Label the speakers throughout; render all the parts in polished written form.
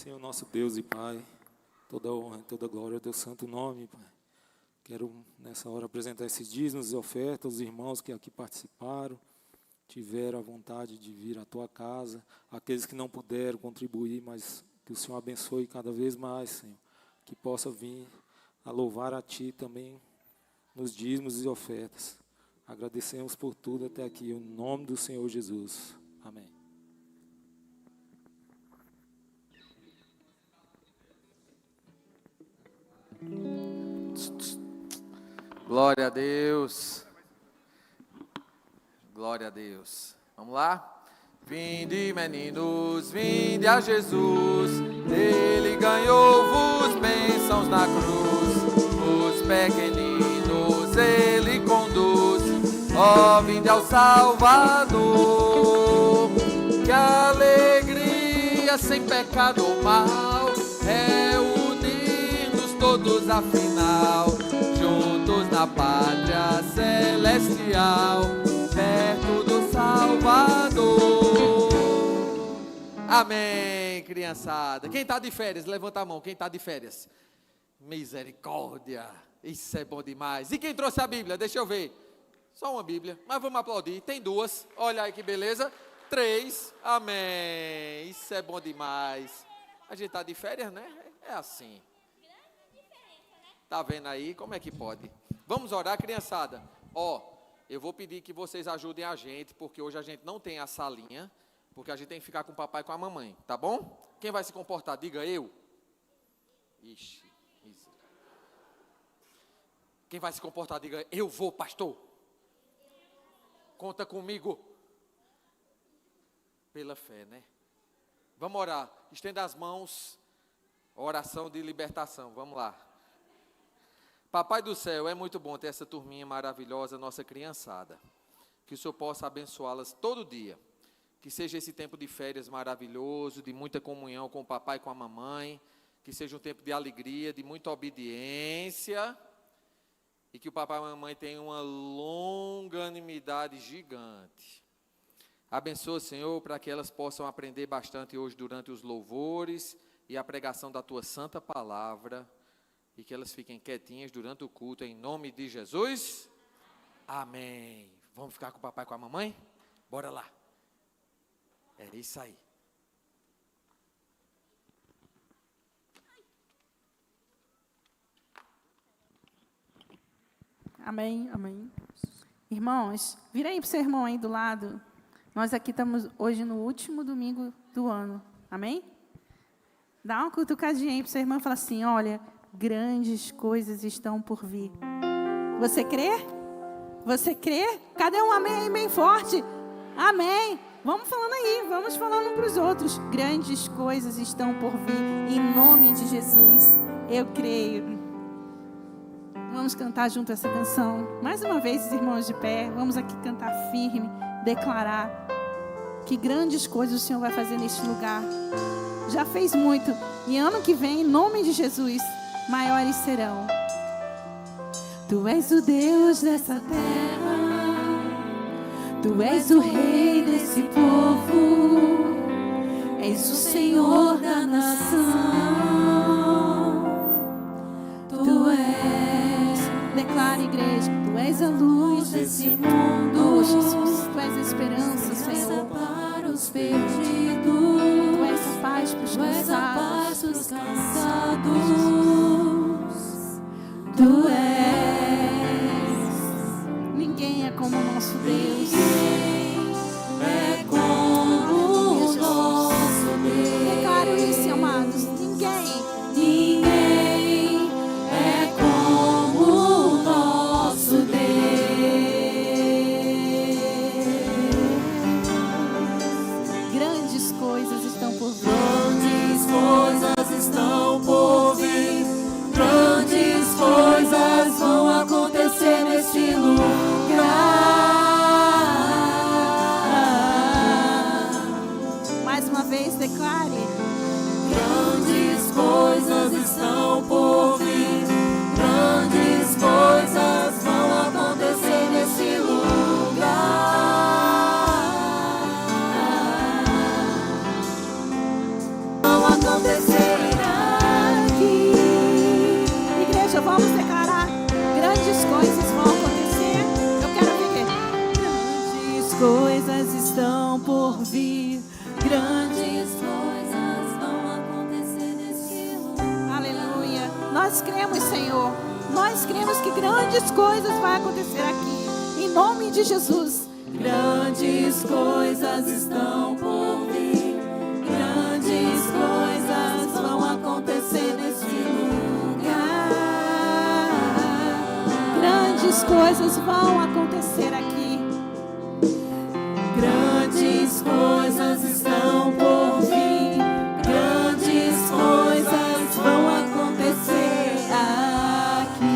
Speaker 1: Senhor nosso Deus e Pai, toda honra e toda glória ao teu santo nome, Pai. Quero nessa hora apresentar esses dízimos e ofertas aos irmãos que aqui participaram, tiveram a vontade de vir à tua casa, aqueles que não puderam contribuir, mas que o Senhor abençoe cada vez mais, Senhor, que possa vir a louvar a Ti também nos dízimos e ofertas. Agradecemos por tudo até aqui, em nome do Senhor Jesus. Amém.
Speaker 2: Glória a Deus. Glória a Deus. Vamos lá? Vinde, meninos, vinde a Jesus. Ele ganhou-vos bênçãos na cruz. Os pequeninos ele conduz. Ó, vinde ao Salvador. Que alegria sem pecado ou mal. Reunir-nos todos afinal. Juntos na pátria celestial, perto do Salvador. Amém, criançada. Quem está de férias, levanta a mão. Quem está de férias? Misericórdia, isso é bom demais. E quem trouxe a Bíblia? Deixa eu ver. Só uma Bíblia, mas vamos aplaudir. Tem duas, olha aí que beleza. 3, amém. Isso é bom demais. A gente está de férias, né? É assim. Tá vendo aí? Como é que pode? Vamos orar, criançada. Eu vou pedir que vocês ajudem a gente, porque hoje a gente não tem a salinha, porque a gente tem que ficar com o papai e com a mamãe, tá bom? Quem vai se comportar? Diga eu. Ixi, isso. Quem vai se comportar? Diga eu vou, pastor. Conta comigo. Pela fé, né? Vamos orar. Estenda as mãos. Oração de libertação. Vamos lá. Papai do céu, é muito bom ter essa turminha maravilhosa, nossa criançada. Que o Senhor possa abençoá-las todo dia. Que seja esse tempo de férias maravilhoso, de muita comunhão com o papai e com a mamãe. Que seja um tempo de alegria, de muita obediência. E que o papai e a mamãe tenham uma longanimidade gigante. Abençoa, Senhor, para que elas possam aprender bastante hoje durante os louvores e a pregação da Tua santa palavra. E que elas fiquem quietinhas durante o culto, em nome de Jesus. Amém. Vamos ficar com o papai e com a mamãe? Bora lá. É isso aí.
Speaker 3: Amém, amém. Irmãos, vira aí para o seu irmão aí do lado. Nós aqui estamos hoje no último domingo do ano. Amém? Dá uma cutucadinha aí para o seu irmão e fala assim, olha, grandes coisas estão por vir. Você crê? Você crê? Cadê um amém aí bem forte? Amém. Vamos falando aí, vamos falando para os outros. Grandes coisas estão por vir. Em nome de Jesus, eu creio. Vamos cantar junto essa canção. Mais uma vez, irmãos de pé, vamos aqui cantar firme, declarar que grandes coisas o Senhor vai fazer neste lugar. Já fez muito. E ano que vem, em nome de Jesus, maiores serão. Tu és o Deus dessa terra, Tu és o Rei desse povo, és o Senhor da nação. Tu és, declara igreja, Tu és a luz desse mundo, Jesus, Tu és a esperança, Senhor, para os perdidos, Tu és a paz para os cansados, Tu és, ninguém é como o nosso Deus.
Speaker 4: É como o nosso Deus.
Speaker 3: Declaro isso, amados.
Speaker 4: Ninguém é como o nosso Deus.
Speaker 3: Grandes coisas estão por vir.
Speaker 4: Grandes coisas estão por vir. Grandes coisas vão acontecer neste lugar.
Speaker 3: coisas estão por vir.
Speaker 4: Grandes coisas vão acontecer nesse lugar.
Speaker 3: Aleluia. Nós cremos, Senhor. Nós cremos que grandes coisas vão acontecer aqui. Em nome de Jesus.
Speaker 4: Grandes coisas estão por vir. Grandes coisas vão acontecer nesse lugar.
Speaker 3: Grandes coisas vão acontecer aqui.
Speaker 4: Grandes coisas estão por vir. Grandes coisas vão acontecer aqui.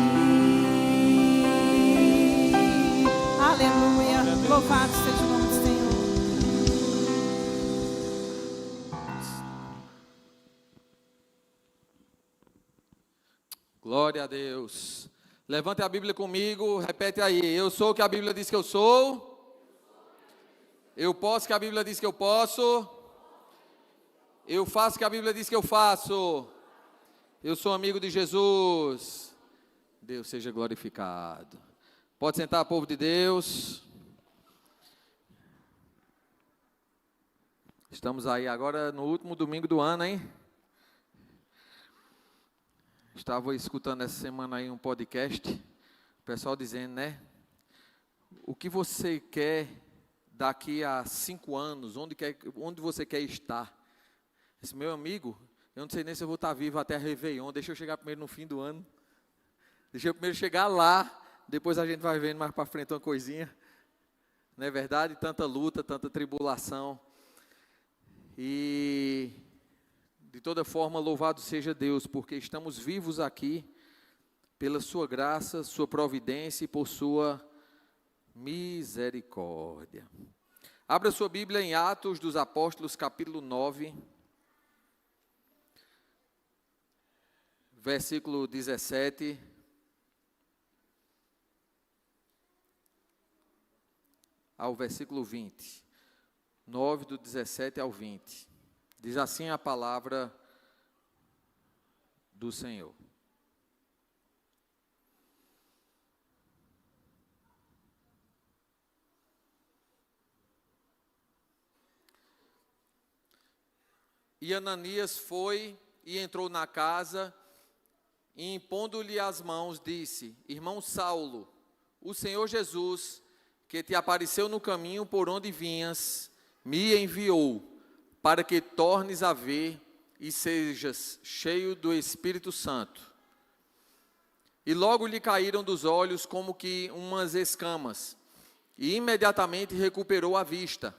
Speaker 3: Aleluia. Louvado seja o nome do Senhor.
Speaker 2: Glória a Deus. Levante a Bíblia comigo, repete aí. Eu sou o que a Bíblia diz que eu sou. Eu posso o que a Bíblia diz que eu posso. Eu faço o que a Bíblia diz que eu faço. Eu sou amigo de Jesus. Deus seja glorificado. Pode sentar, povo de Deus. Estamos aí agora no último domingo do ano, hein? Estava escutando essa semana aí um podcast, o pessoal dizendo, né? O que você quer daqui a 5 anos, onde você quer estar? Esse meu amigo, eu não sei nem se eu vou estar vivo até a Réveillon, deixa eu chegar primeiro no fim do ano. Deixa eu primeiro chegar lá, depois a gente vai vendo mais para frente uma coisinha. Não é verdade? Tanta luta, tanta tribulação. E de toda forma, louvado seja Deus, porque estamos vivos aqui pela sua graça, sua providência e por sua misericórdia. Abra sua Bíblia em Atos dos Apóstolos, capítulo 9, versículo 17. Ao versículo 20. 9, do 17 ao 20. Diz assim a palavra do Senhor. E Ananias foi e entrou na casa, e impondo-lhe as mãos, disse: Irmão Saulo, o Senhor Jesus, que te apareceu no caminho por onde vinhas, me enviou, para que tornes a ver e sejas cheio do Espírito Santo. E logo lhe caíram dos olhos como que umas escamas, e imediatamente recuperou a vista,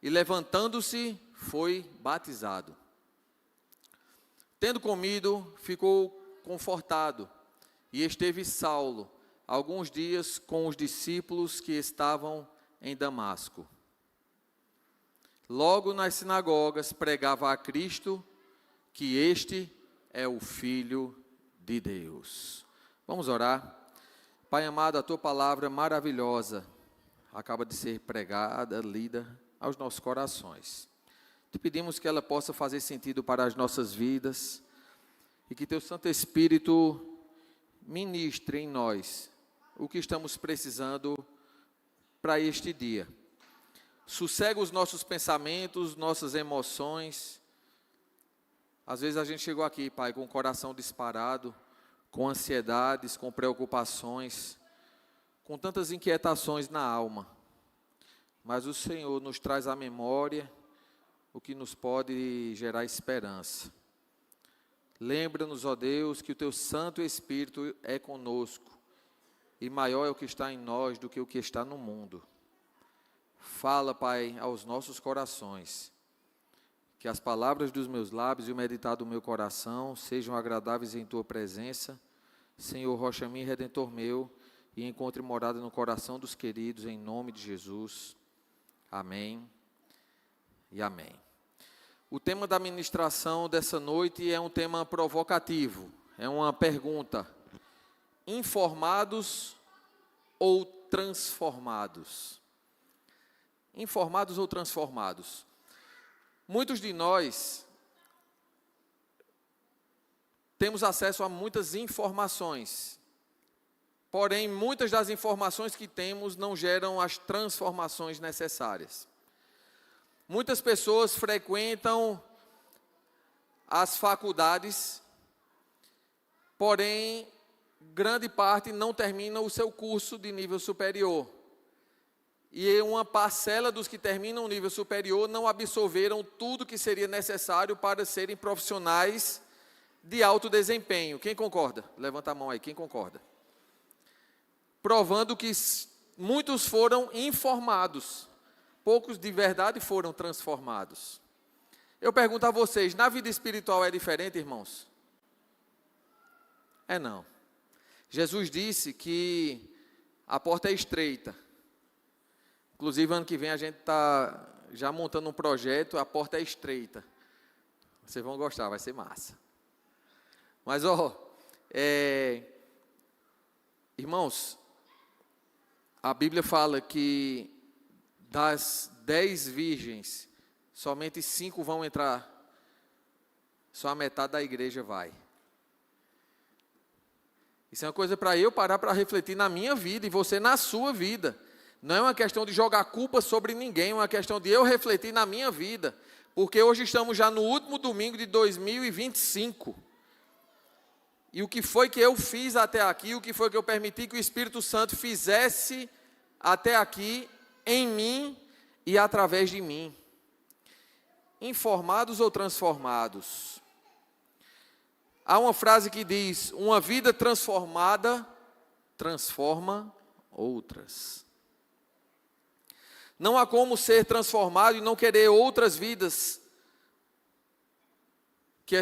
Speaker 2: e levantando-se, foi batizado. Tendo comido, ficou confortado, e esteve Saulo alguns dias com os discípulos que estavam em Damasco. Logo nas sinagogas pregava a Cristo, que este é o Filho de Deus. Vamos orar. Pai amado, a tua palavra maravilhosa acaba de ser pregada, lida aos nossos corações. Te pedimos que ela possa fazer sentido para as nossas vidas e que teu Santo Espírito ministre em nós o que estamos precisando para este dia. Sossega os nossos pensamentos, nossas emoções. Às vezes a gente chegou aqui, Pai, com o coração disparado, com ansiedades, com preocupações, com tantas inquietações na alma. Mas o Senhor nos traz à memória o que nos pode gerar esperança. Lembra-nos, ó Deus, que o teu Santo Espírito é conosco, e maior é o que está em nós do que o que está no mundo. Fala, Pai, aos nossos corações, que as palavras dos meus lábios e o meditar do meu coração sejam agradáveis em tua presença, Senhor, rocha minha e redentor meu, e encontre morada no coração dos queridos, em nome de Jesus. Amém e amém. O tema da ministração dessa noite é um tema provocativo, é uma pergunta: informados ou transformados? Informados ou transformados? Muitos de nós temos acesso a muitas informações, Porém, muitas das informações que temos não geram as transformações necessárias. Muitas pessoas frequentam as faculdades, porém, grande parte não termina o seu curso de nível superior. E uma parcela dos que terminam o nível superior não absorveram tudo que seria necessário para serem profissionais de alto desempenho. Quem concorda? Levanta a mão aí, quem concorda? Provando que muitos foram informados, poucos de verdade foram transformados. Eu pergunto a vocês, na vida espiritual é diferente, irmãos? É não. Jesus disse que a porta é estreita. Inclusive, ano que vem a gente está já montando um projeto, a porta é estreita. Vocês vão gostar, vai ser massa. Mas, irmãos, a Bíblia fala que das 10 virgens, somente 5 vão entrar, só a metade da igreja vai. Isso é uma coisa para eu parar para refletir na minha vida e você na sua vida. Não é uma questão de jogar culpa sobre ninguém, é uma questão de eu refletir na minha vida. Porque hoje estamos já no último domingo de 2025. E o que foi que eu fiz até aqui, o que foi que eu permiti que o Espírito Santo fizesse até aqui, em mim e através de mim. Informados ou transformados? Há uma frase que diz, uma vida transformada transforma outras. Não há como ser transformado e não querer outras vidas, que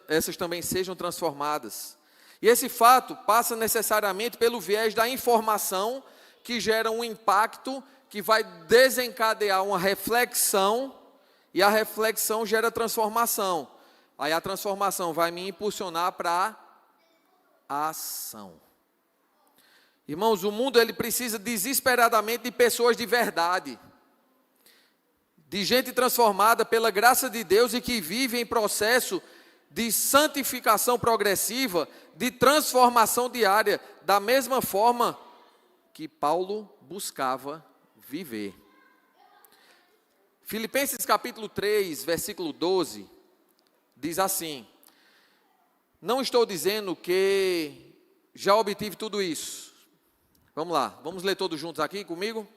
Speaker 2: essas também sejam transformadas. E esse fato passa necessariamente pelo viés da informação, que gera um impacto, que vai desencadear uma reflexão, e a reflexão gera transformação. Aí a transformação vai me impulsionar para a ação. Irmãos, o mundo ele precisa desesperadamente de pessoas de verdade. De gente transformada pela graça de Deus e que vive em processo de santificação progressiva, de transformação diária, da mesma forma que Paulo buscava viver. Filipenses capítulo 3, versículo 12, diz assim: não estou dizendo que já obtive tudo isso. Vamos lá, vamos ler todos juntos aqui comigo?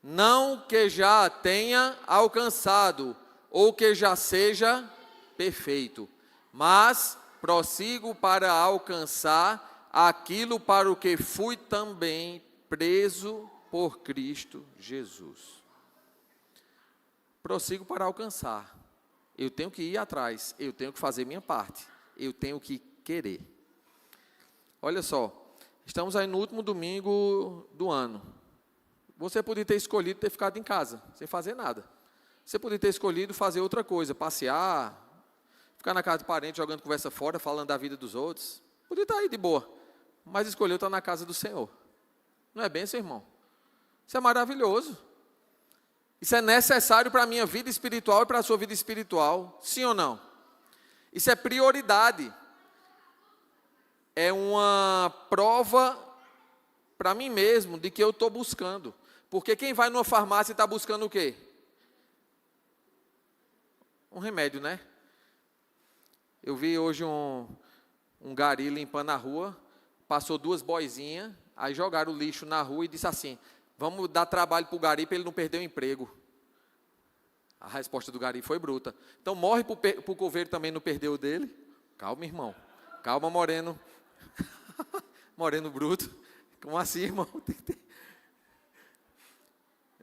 Speaker 2: Não que já tenha alcançado, ou que já seja perfeito, mas prossigo para alcançar aquilo para o que fui também preso por Cristo Jesus. Prossigo para alcançar. Eu tenho que ir atrás, eu tenho que fazer minha parte, eu tenho que querer. Olha só, estamos aí no último domingo do ano. Você podia ter escolhido ter ficado em casa, sem fazer nada. Você podia ter escolhido fazer outra coisa, passear, ficar na casa de parente, jogando conversa fora, falando da vida dos outros. Podia estar aí de boa, mas escolheu estar na casa do Senhor. Não é bem, seu irmão? Isso é maravilhoso. Isso é necessário para a minha vida espiritual e para a sua vida espiritual. Sim ou não? Isso é prioridade. É uma prova para mim mesmo de que eu estou buscando. Porque quem vai numa farmácia está buscando o quê? Um remédio, né? Eu vi hoje um gari limpando a rua, passou 2 boizinhas, aí jogaram o lixo na rua e disse assim, vamos dar trabalho para o gari para ele não perder o emprego. A resposta do gari foi bruta. Então morre para o coveiro também não perder o dele. Calma, irmão. Calma, moreno. Moreno bruto. Como assim, irmão?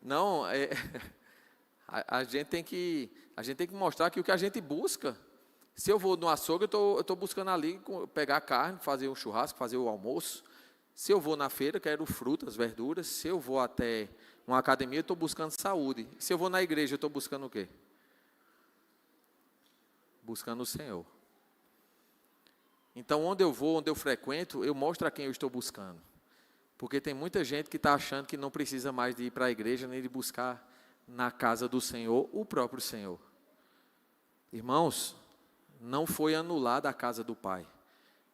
Speaker 2: Não, a gente tem que mostrar que o que a gente busca. Se eu vou no açougue, eu estou buscando ali pegar carne, fazer um churrasco, fazer o almoço. Se eu vou na feira, quero frutas, verduras. Se eu vou até uma academia, eu estou buscando saúde. Se eu vou na igreja, eu estou buscando o quê? Buscando o Senhor. Então, onde eu vou, onde eu frequento, eu mostro a quem eu estou buscando. Porque tem muita gente que está achando que não precisa mais de ir para a igreja, nem de buscar na casa do Senhor, o próprio Senhor. Irmãos, não foi anulada a casa do Pai.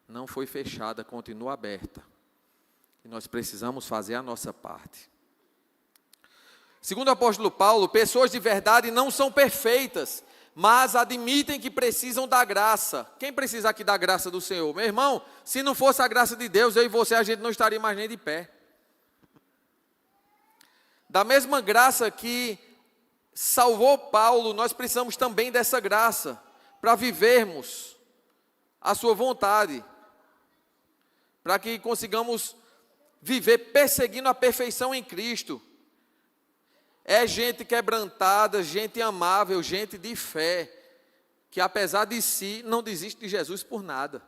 Speaker 2: Não foi fechada, continua aberta. E nós precisamos fazer a nossa parte. Segundo o apóstolo Paulo, pessoas de verdade não são perfeitas, mas admitem que precisam da graça. Quem precisa aqui da graça do Senhor? Meu irmão, se não fosse a graça de Deus, eu e você, a gente não estaria mais nem de pé. Da mesma graça que salvou Paulo, nós precisamos também dessa graça para vivermos a sua vontade, para que consigamos viver perseguindo a perfeição em Cristo. É gente quebrantada, gente amável, gente de fé, que apesar de si, não desiste de Jesus por nada.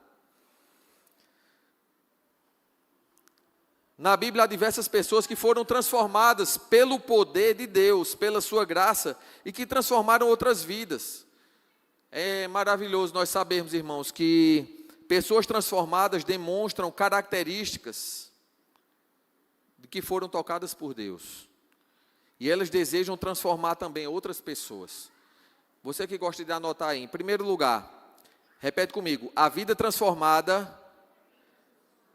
Speaker 2: Na Bíblia há diversas pessoas que foram transformadas pelo poder de Deus, pela sua graça, e que transformaram outras vidas. É maravilhoso nós sabermos, irmãos, que pessoas transformadas demonstram características de que foram tocadas por Deus. E elas desejam transformar também outras pessoas. Você que gosta de anotar aí, em primeiro lugar, repete comigo: a vida transformada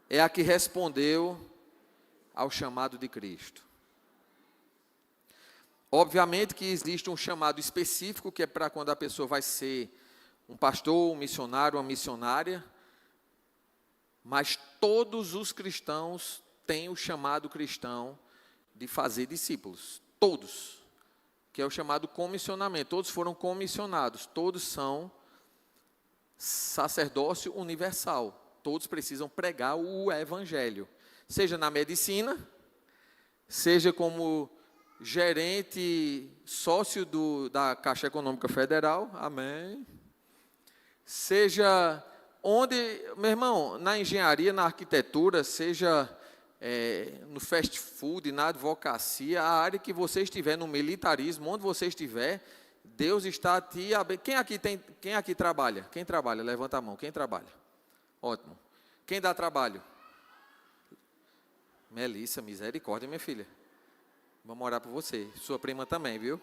Speaker 2: é a que respondeu ao chamado de Cristo. Obviamente que existe um chamado específico, que é para quando a pessoa vai ser um pastor, um missionário, uma missionária, mas todos os cristãos têm o chamado cristão de fazer discípulos. Todos, que é o chamado comissionamento, todos foram comissionados, todos são sacerdócio universal, todos precisam pregar o evangelho, seja na medicina, seja como gerente, sócio da Caixa Econômica Federal, amém, seja onde, meu irmão, na engenharia, na arquitetura, seja no fast food, na advocacia, a área que você estiver, no militarismo, onde você estiver, Deus está te abençoando. Quem aqui trabalha? Quem trabalha? Levanta a mão. Quem trabalha? Ótimo. Quem dá trabalho? Melissa, misericórdia, minha filha. Vamos orar por você. Sua prima também, viu?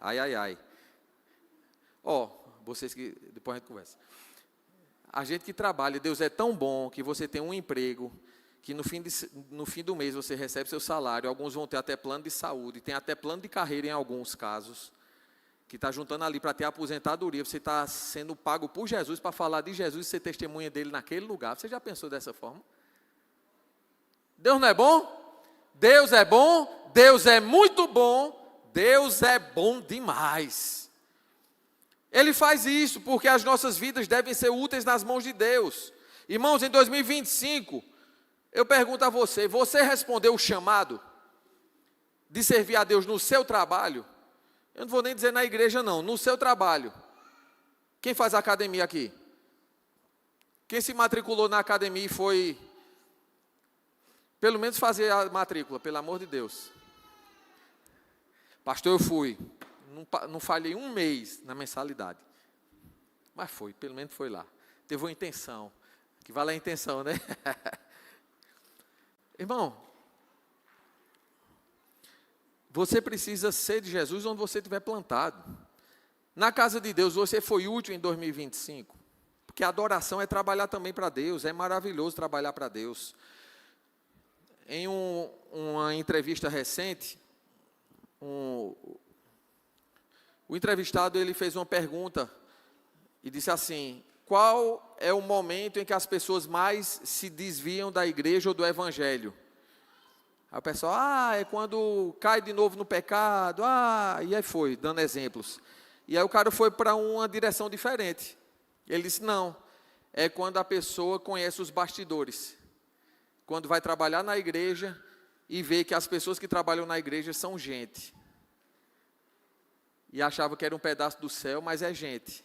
Speaker 2: Ai, ai, ai. Vocês que depois a gente conversa. A gente que trabalha, Deus é tão bom que você tem um emprego, que no fim do mês você recebe seu salário, alguns vão ter até plano de saúde, tem até plano de carreira em alguns casos, que está juntando ali para ter aposentadoria, você está sendo pago por Jesus para falar de Jesus e ser testemunha dele naquele lugar. Você já pensou dessa forma? Deus não é bom? Deus é bom, Deus é muito bom, Deus é bom demais. Ele faz isso porque as nossas vidas devem ser úteis nas mãos de Deus. Irmãos, em 2025... eu pergunto a você, você respondeu o chamado de servir a Deus no seu trabalho? Eu não vou nem dizer na igreja não, no seu trabalho. Quem faz academia aqui? Quem se matriculou na academia e foi, pelo menos fazer a matrícula, pelo amor de Deus. Pastor, eu fui, não falhei um mês na mensalidade. Mas foi, pelo menos foi lá. Teve uma intenção, que vale a intenção, né? Irmão, você precisa ser de Jesus onde você estiver plantado. Na casa de Deus, você foi útil em 2025. Porque a adoração é trabalhar também para Deus. É maravilhoso trabalhar para Deus. Em uma entrevista recente, o entrevistado ele fez uma pergunta e disse assim: qual é o momento em que as pessoas mais se desviam da igreja ou do evangelho? Aí o pessoal, é quando cai de novo no pecado, e aí foi, dando exemplos. E aí o cara foi para uma direção diferente. Ele disse, não, é quando a pessoa conhece os bastidores. Quando vai trabalhar na igreja e vê que as pessoas que trabalham na igreja são gente. E achava que era um pedaço do céu, mas é gente.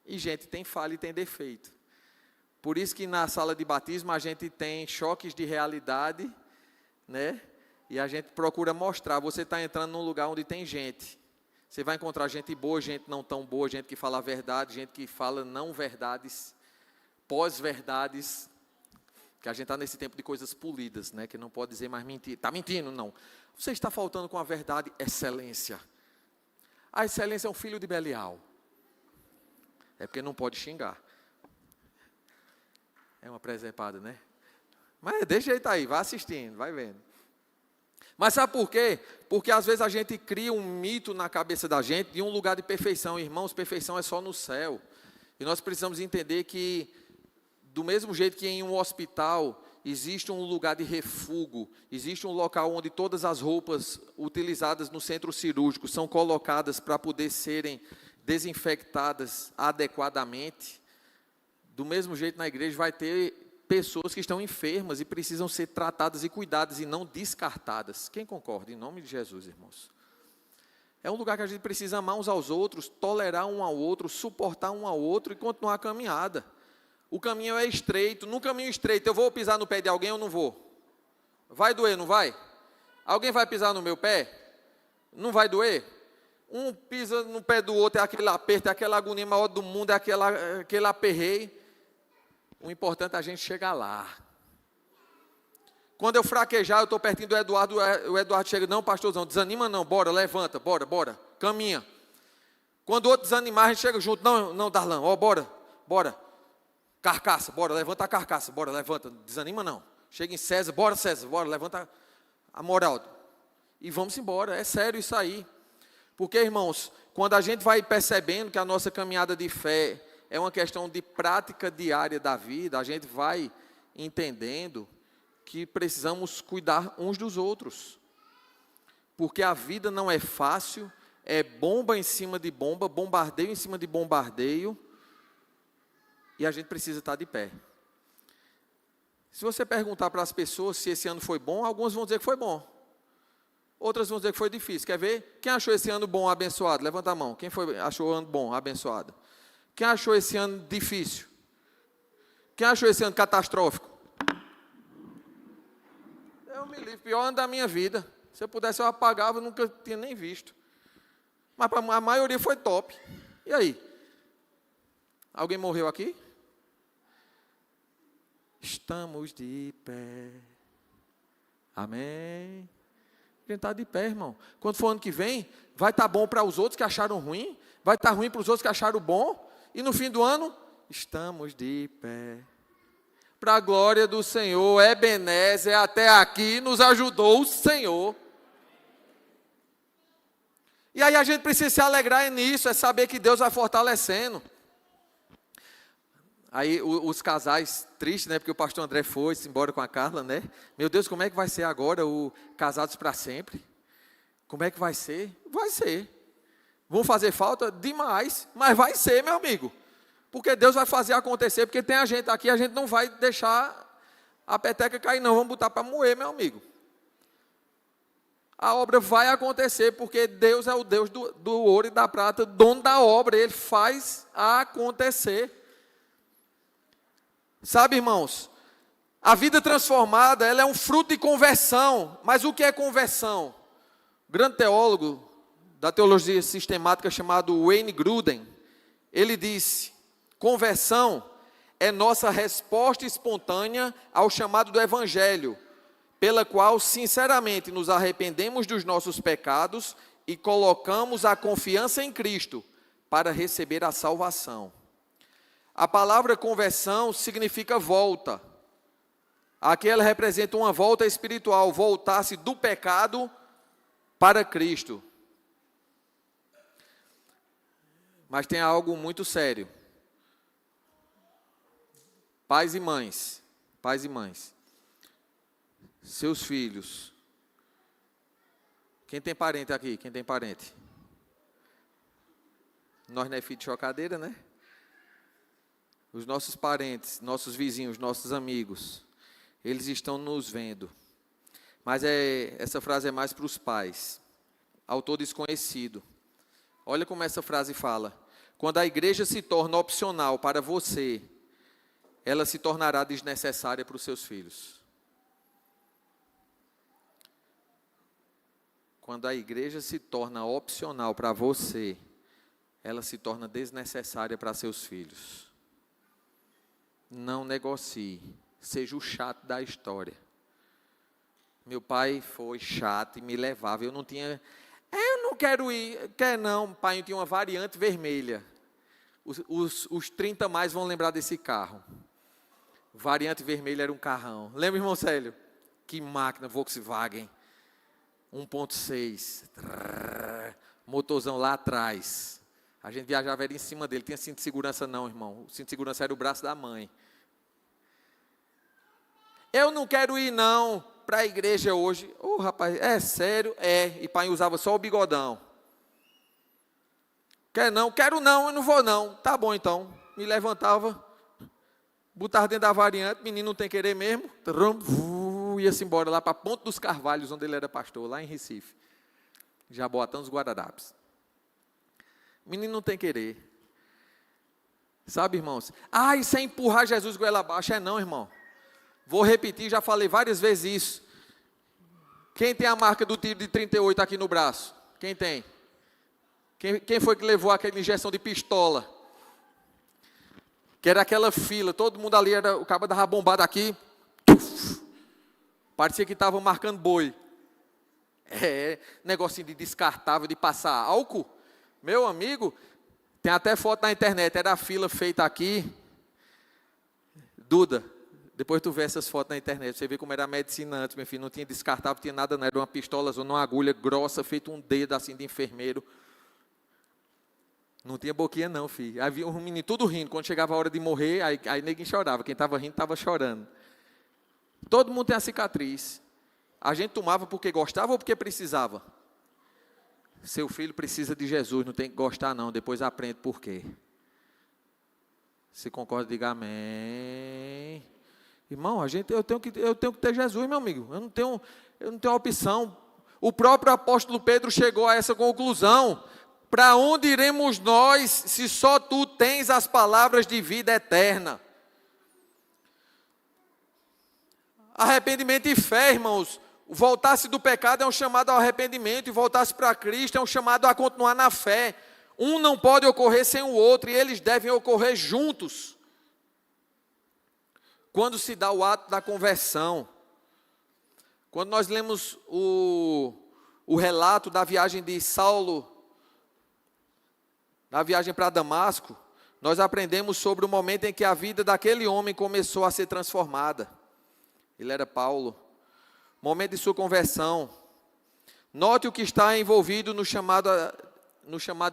Speaker 2: E gente tem falha e tem defeito. Por isso que na sala de batismo a gente tem choques de realidade, né? E a gente procura mostrar, você está entrando num lugar onde tem gente. Você vai encontrar gente boa, gente não tão boa, gente que fala a verdade, gente que fala não verdades, pós-verdades, que a gente está nesse tempo de coisas polidas, né? Que não pode dizer mais mentira. Está mentindo? Não. Você está faltando com a verdade, excelência. A excelência é um filho de Belial. É porque não pode xingar. É uma presepada, né? Mas deixa jeito aí, vai assistindo, vai vendo. Mas sabe por quê? Porque às vezes a gente cria um mito na cabeça da gente de um lugar de perfeição. Irmãos, perfeição é só no céu. E nós precisamos entender que, do mesmo jeito que em um hospital existe um lugar de refúgio, existe um local onde todas as roupas utilizadas no centro cirúrgico são colocadas para poder serem desinfectadas adequadamente, do mesmo jeito na igreja vai ter pessoas que estão enfermas e precisam ser tratadas e cuidadas e não descartadas. Quem concorda? Em nome de Jesus, irmãos. É um lugar que a gente precisa amar uns aos outros, tolerar um ao outro, suportar um ao outro e continuar a caminhada. O caminho é estreito. No caminho estreito, eu vou pisar no pé de alguém ou não vou? Vai doer, não vai? Alguém vai pisar no meu pé? Não vai doer? Um pisa no pé do outro, é aquele aperto, é aquela agonia maior do mundo, é aquele aperreio. O importante é a gente chegar lá. Quando eu fraquejar, eu estou pertinho do Eduardo, o Eduardo chega, não, pastorzão, desanima não, bora, levanta, bora, caminha. Quando o outro desanimar, a gente chega junto, não, Darlan, ó, bora, carcaça, bora, levanta a carcaça, bora, levanta, desanima não. Chega em César, bora, levanta a moral. E vamos embora, é sério isso aí. Porque, irmãos, quando a gente vai percebendo que a nossa caminhada de fé é uma questão de prática diária da vida, a gente vai entendendo que precisamos cuidar uns dos outros. Porque a vida não é fácil, é bomba em cima de bomba, bombardeio em cima de bombardeio, e a gente precisa estar de pé. Se você perguntar para as pessoas se esse ano foi bom, algumas vão dizer que foi bom. Outras vão dizer que foi difícil. Quer ver? Quem achou esse ano bom, abençoado? Levanta a mão. Quem achou o ano bom, abençoado? Quem achou esse ano difícil? Quem achou esse ano catastrófico? Eu me livro, pior ano da minha vida. Se eu pudesse, eu apagava, eu nunca tinha nem visto. Mas a maioria foi top. E aí? Alguém morreu aqui? Estamos de pé. Amém. A gente está de pé, irmão. Quando for ano que vem, vai estar bom para os outros que acharam ruim, vai estar ruim para os outros que acharam bom, e no fim do ano, estamos de pé. Para a glória do Senhor, Ebenezer, até aqui nos ajudou o Senhor. E aí a gente precisa se alegrar nisso, é saber que Deus vai fortalecendo. Aí os casais tristes, né? Porque o pastor André foi-se embora com a Carla, né? Meu Deus, como é que vai ser agora o casados para sempre? Como é que vai ser? Vai ser. Vão fazer falta? Demais. Mas vai ser, meu amigo. Porque Deus vai fazer acontecer, porque tem a gente aqui, a gente não vai deixar a peteca cair, não. Vamos botar para moer, meu amigo. A obra vai acontecer, porque Deus é o Deus do ouro e da prata, dono da obra. Ele faz acontecer. Sabe, irmãos, a vida transformada, ela é um fruto de conversão. Mas o que é conversão? O grande teólogo da teologia sistemática chamado Wayne Grudem, ele disse: conversão é nossa resposta espontânea ao chamado do Evangelho, pela qual sinceramente nos arrependemos dos nossos pecados e colocamos a confiança em Cristo para receber a salvação. A palavra conversão significa volta. Aqui ela representa uma volta espiritual, voltar-se do pecado para Cristo. Mas tem algo muito sério. Pais e mães, seus filhos. Quem tem parente aqui? Quem tem parente? Nós não é filho de chocadeira, né? Os nossos parentes, nossos vizinhos, nossos amigos, eles estão nos vendo. Mas essa frase é mais para os pais. Autor desconhecido. Olha como essa frase fala. Quando a igreja se torna opcional para você, ela se tornará desnecessária para os seus filhos. Quando a igreja se torna opcional para você, ela se torna desnecessária para seus filhos. Não negocie, seja o chato da história. Meu pai foi chato e me levava, eu não quero ir, quer não, pai, eu tinha uma variante vermelha. Os 30 mais vão lembrar desse carro. Variante vermelha era um carrão. Lembra, irmão Célio? Que máquina, Volkswagen. 1.6. Motorzão lá atrás. A gente viajava era em cima dele. Tinha cinto de segurança não, irmão. O cinto de segurança era o braço da mãe. Eu não quero ir não para a igreja hoje. Ô, rapaz, é sério? É. E pai usava só o bigodão. Quer não? Quero não, eu não vou não. Tá bom então. Me levantava, botava dentro da variante, menino não tem querer mesmo. Ia-se embora lá para Ponte dos Carvalhos, onde ele era pastor, lá em Recife. Jaboatão dos Guararapes. Menino não tem querer. Sabe, irmãos? Ah, isso é empurrar Jesus goela abaixo. É não, irmão. Vou repetir, já falei várias vezes isso. Quem tem a marca do tiro de 38 aqui no braço? Quem tem? Quem foi que levou aquela injeção de pistola? Que era aquela fila, todo mundo ali, o cabo dava bombada aqui. Parecia que estavam marcando boi. Negocinho de descartável, de passar álcool. Meu amigo, tem até foto na internet, era a fila feita aqui. Duda, depois tu vê essas fotos na internet, você vê como era a medicina antes, meu filho, não tinha descartável, não tinha nada, não, era uma pistola, uma agulha grossa, feito um dedo assim de enfermeiro. Não tinha boquinha não, filho. Havia um menino tudo rindo, quando chegava a hora de morrer, aí ninguém chorava, quem estava rindo estava chorando. Todo mundo tem a cicatriz. A gente tomava porque gostava ou porque precisava? Seu filho precisa de Jesus, não tem que gostar não, depois aprende por quê. Se concorda, diga amém. Irmão, eu tenho que ter Jesus, meu amigo. Eu não tenho opção. O próprio apóstolo Pedro chegou a essa conclusão. Para onde iremos nós, se só tu tens as palavras de vida eterna? Arrependimento e fé, irmãos. Voltar-se do pecado é um chamado ao arrependimento, e voltar-se para Cristo é um chamado a continuar na fé. Um não pode ocorrer sem o outro, e eles devem ocorrer juntos. Quando se dá o ato da conversão, quando nós lemos o relato da viagem de Saulo, da viagem para Damasco, nós aprendemos sobre o momento em que a vida daquele homem começou a ser transformada. Ele era Paulo. Momento de sua conversão. Note o que está envolvido no chamado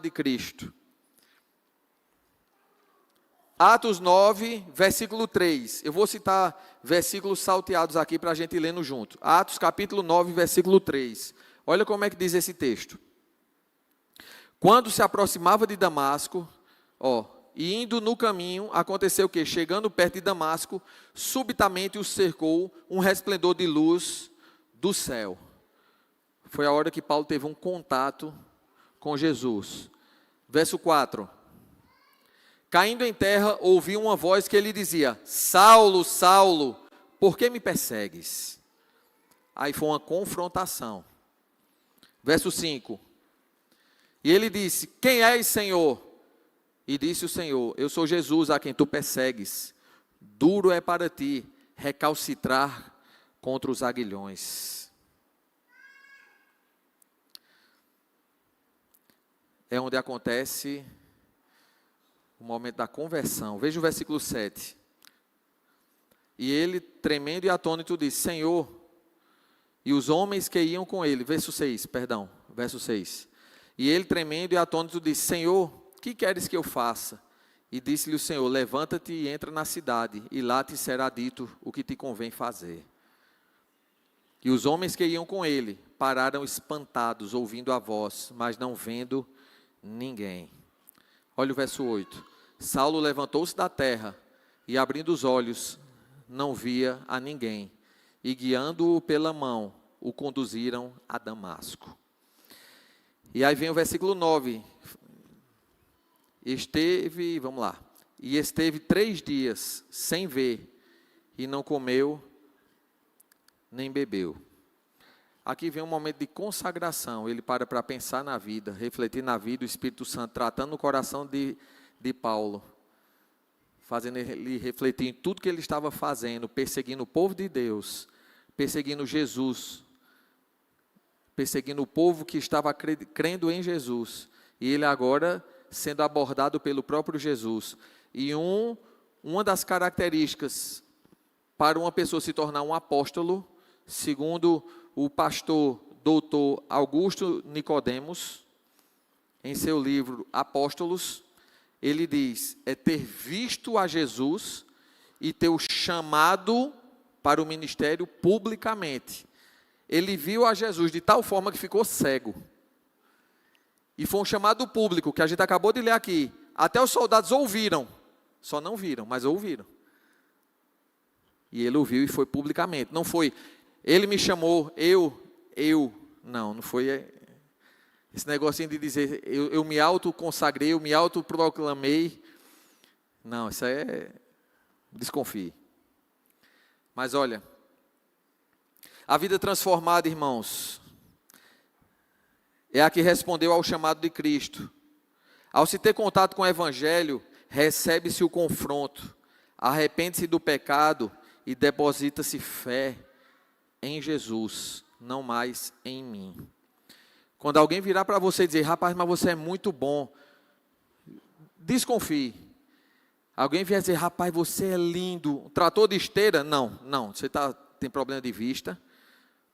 Speaker 2: de Cristo. Atos 9, versículo 3. Eu vou citar versículos salteados aqui para a gente ir lendo junto. Atos capítulo 9, versículo 3. Olha como é que diz esse texto. Quando se aproximava de Damasco, e indo no caminho, aconteceu que, chegando perto de Damasco, subitamente o cercou um resplendor de luz do céu. Foi a hora que Paulo teve um contato com Jesus. Verso 4. Caindo em terra, ouviu uma voz que lhe dizia: Saulo, Saulo, por que me persegues? Aí foi uma confrontação. Verso 5. E ele disse: quem és, Senhor? E disse o Senhor: eu sou Jesus a quem tu persegues. Duro é para ti recalcitrar contra os aguilhões. É onde acontece o momento da conversão. Veja o versículo 7. E ele, tremendo e atônito, disse: Senhor, e os homens que iam com ele, verso 6. E ele, tremendo e atônito, disse: Senhor, que queres que eu faça? E disse-lhe o Senhor: levanta-te e entra na cidade, e lá te será dito o que te convém fazer. E os homens que iam com ele pararam espantados, ouvindo a voz, mas não vendo ninguém. Olha o verso 8. Saulo levantou-se da terra, e abrindo os olhos, não via a ninguém. E guiando-o pela mão, o conduziram a Damasco. E aí vem o versículo 9. E esteve 3 dias sem ver, e não comeu, nem bebeu. Aqui vem um momento de consagração. Ele para pensar na vida, refletir na vida, o Espírito Santo tratando o coração de Paulo, fazendo ele refletir em tudo que ele estava fazendo, perseguindo o povo de Deus, perseguindo Jesus, perseguindo o povo que estava crendo em Jesus, e ele agora sendo abordado pelo próprio Jesus. E uma das características para uma pessoa se tornar um apóstolo, segundo o pastor doutor Augusto Nicodemos, em seu livro Apóstolos, ele diz, é ter visto a Jesus e ter o chamado para o ministério publicamente. Ele viu a Jesus de tal forma que ficou cego. E foi um chamado público, que a gente acabou de ler aqui. Até os soldados ouviram, só não viram, mas ouviram. E ele ouviu e foi publicamente. Não foi, ele me chamou, não foi esse negocinho de dizer, eu me autoconsagrei, eu me autoproclamei. Não, isso é, desconfie. Mas olha, a vida transformada, irmãos, é a que respondeu ao chamado de Cristo. Ao se ter contato com o Evangelho, recebe-se o confronto, arrepende-se do pecado e deposita-se fé em Jesus, não mais em mim. Quando alguém virar para você e dizer, rapaz, mas você é muito bom, desconfie. Alguém vier dizer, rapaz, você é lindo, trator de esteira? Não, você tem problema de vista,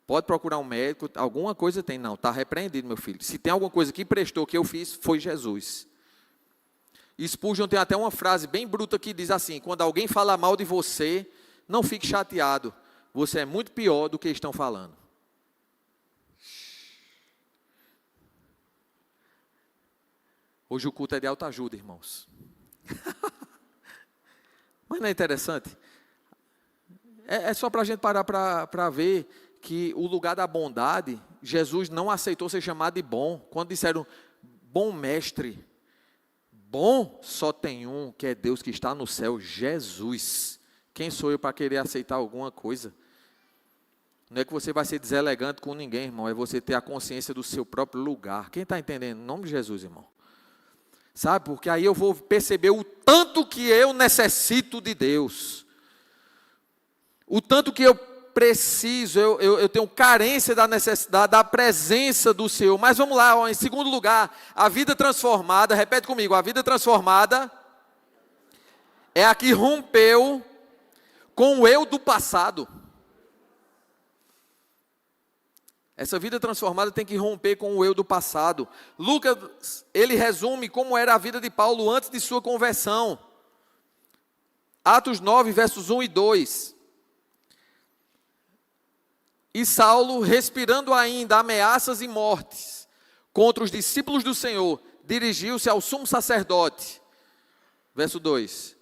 Speaker 2: pode procurar um médico, alguma coisa tem, não, está repreendido, meu filho. Se tem alguma coisa que prestou, que eu fiz, foi Jesus. Spurgeon tem até uma frase bem bruta que diz assim, quando alguém fala mal de você, não fique chateado, você é muito pior do que estão falando. Hoje o culto é de autoajuda, irmãos. Mas não é interessante? É só para a gente parar para ver que o lugar da bondade, Jesus não aceitou ser chamado de bom. Quando disseram, bom mestre, bom só tem um, que é Deus que está no céu, Jesus. Quem sou eu para querer aceitar alguma coisa? Não é que você vai ser deselegante com ninguém, irmão, é você ter a consciência do seu próprio lugar. Quem está entendendo? Em nome de Jesus, irmão. Sabe, porque aí eu vou perceber o tanto que eu necessito de Deus. O tanto que eu preciso, eu tenho carência da necessidade, da presença do Senhor. Mas vamos lá, ó, em segundo lugar, a vida transformada, repete comigo, a vida transformada é a que rompeu com o eu do passado. Essa vida transformada tem que romper com o eu do passado. Lucas, ele resume como era a vida de Paulo antes de sua conversão. Atos 9, versos 1 e 2. E Saulo, respirando ainda ameaças e mortes contra os discípulos do Senhor, dirigiu-se ao sumo sacerdote. Verso 2.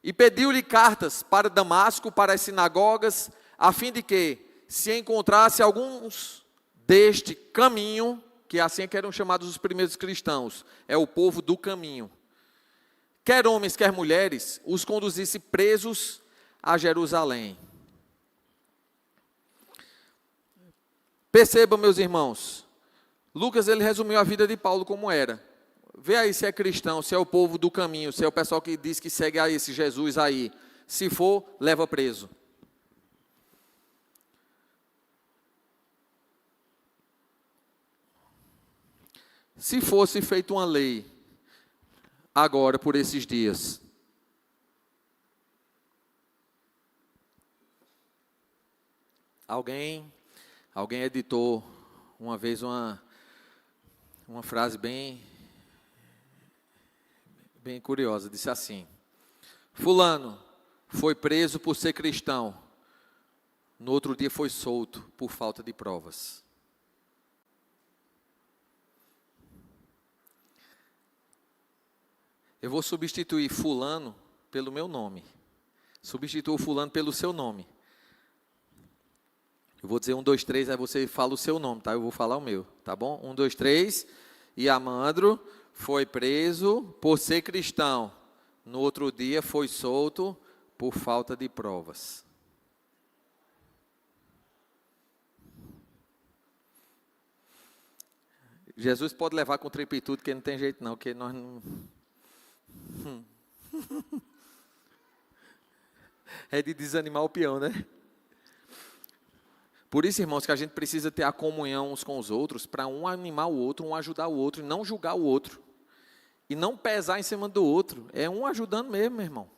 Speaker 2: E pediu-lhe cartas para Damasco, para as sinagogas, a fim de que, se encontrasse alguns deste caminho, que assim é que eram chamados os primeiros cristãos, é o povo do caminho, quer homens, quer mulheres, os conduzisse presos a Jerusalém. Perceba, meus irmãos, Lucas ele resumiu a vida de Paulo como era. Vê aí se é cristão, se é o povo do caminho, se é o pessoal que diz que segue a esse Jesus aí. Se for, leva preso. Se fosse feita uma lei, agora, por esses dias, alguém editou uma vez uma frase bem curiosa, disse assim, fulano foi preso por ser cristão, no outro dia foi solto por falta de provas. Eu vou substituir fulano pelo meu nome. Substitua o fulano pelo seu nome. Eu vou dizer 1, 2, 3, aí você fala o seu nome, tá? Eu vou falar o meu, tá bom? 1, 2, 3. E Amandro foi preso por ser cristão. No outro dia foi solto por falta de provas. Jesus pode levar com trepitude, que não tem jeito não, que nós não... É de desanimar o peão, né? Por isso, irmãos, que a gente precisa ter a comunhão uns com os outros, para um animar o outro, um ajudar o outro, e não julgar o outro. E não pesar em cima do outro. É um ajudando mesmo, meu irmão.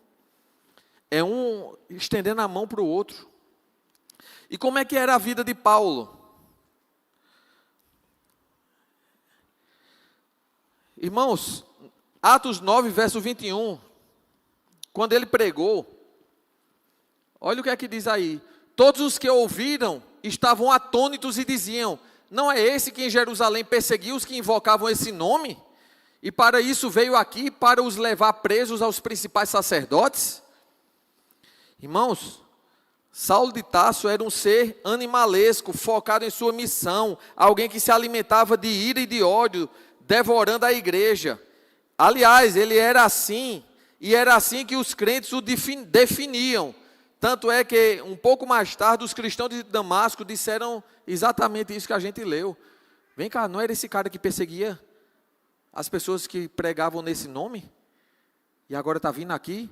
Speaker 2: É um estendendo a mão para o outro. E como é que era a vida de Paulo? Irmãos, Atos 9, verso 21, quando ele pregou, olha o que é que diz aí. Todos os que ouviram estavam atônitos e diziam: não é esse que em Jerusalém perseguiu os que invocavam esse nome? E para isso veio aqui, para os levar presos aos principais sacerdotes? Irmãos, Saulo de Tarso era um ser animalesco, focado em sua missão, alguém que se alimentava de ira e de ódio, devorando a igreja. Aliás, ele era assim, e era assim que os crentes o definiam. Tanto é que, um pouco mais tarde, os cristãos de Damasco disseram exatamente isso que a gente leu. Vem cá, não era esse cara que perseguia as pessoas que pregavam nesse nome? E agora está vindo aqui?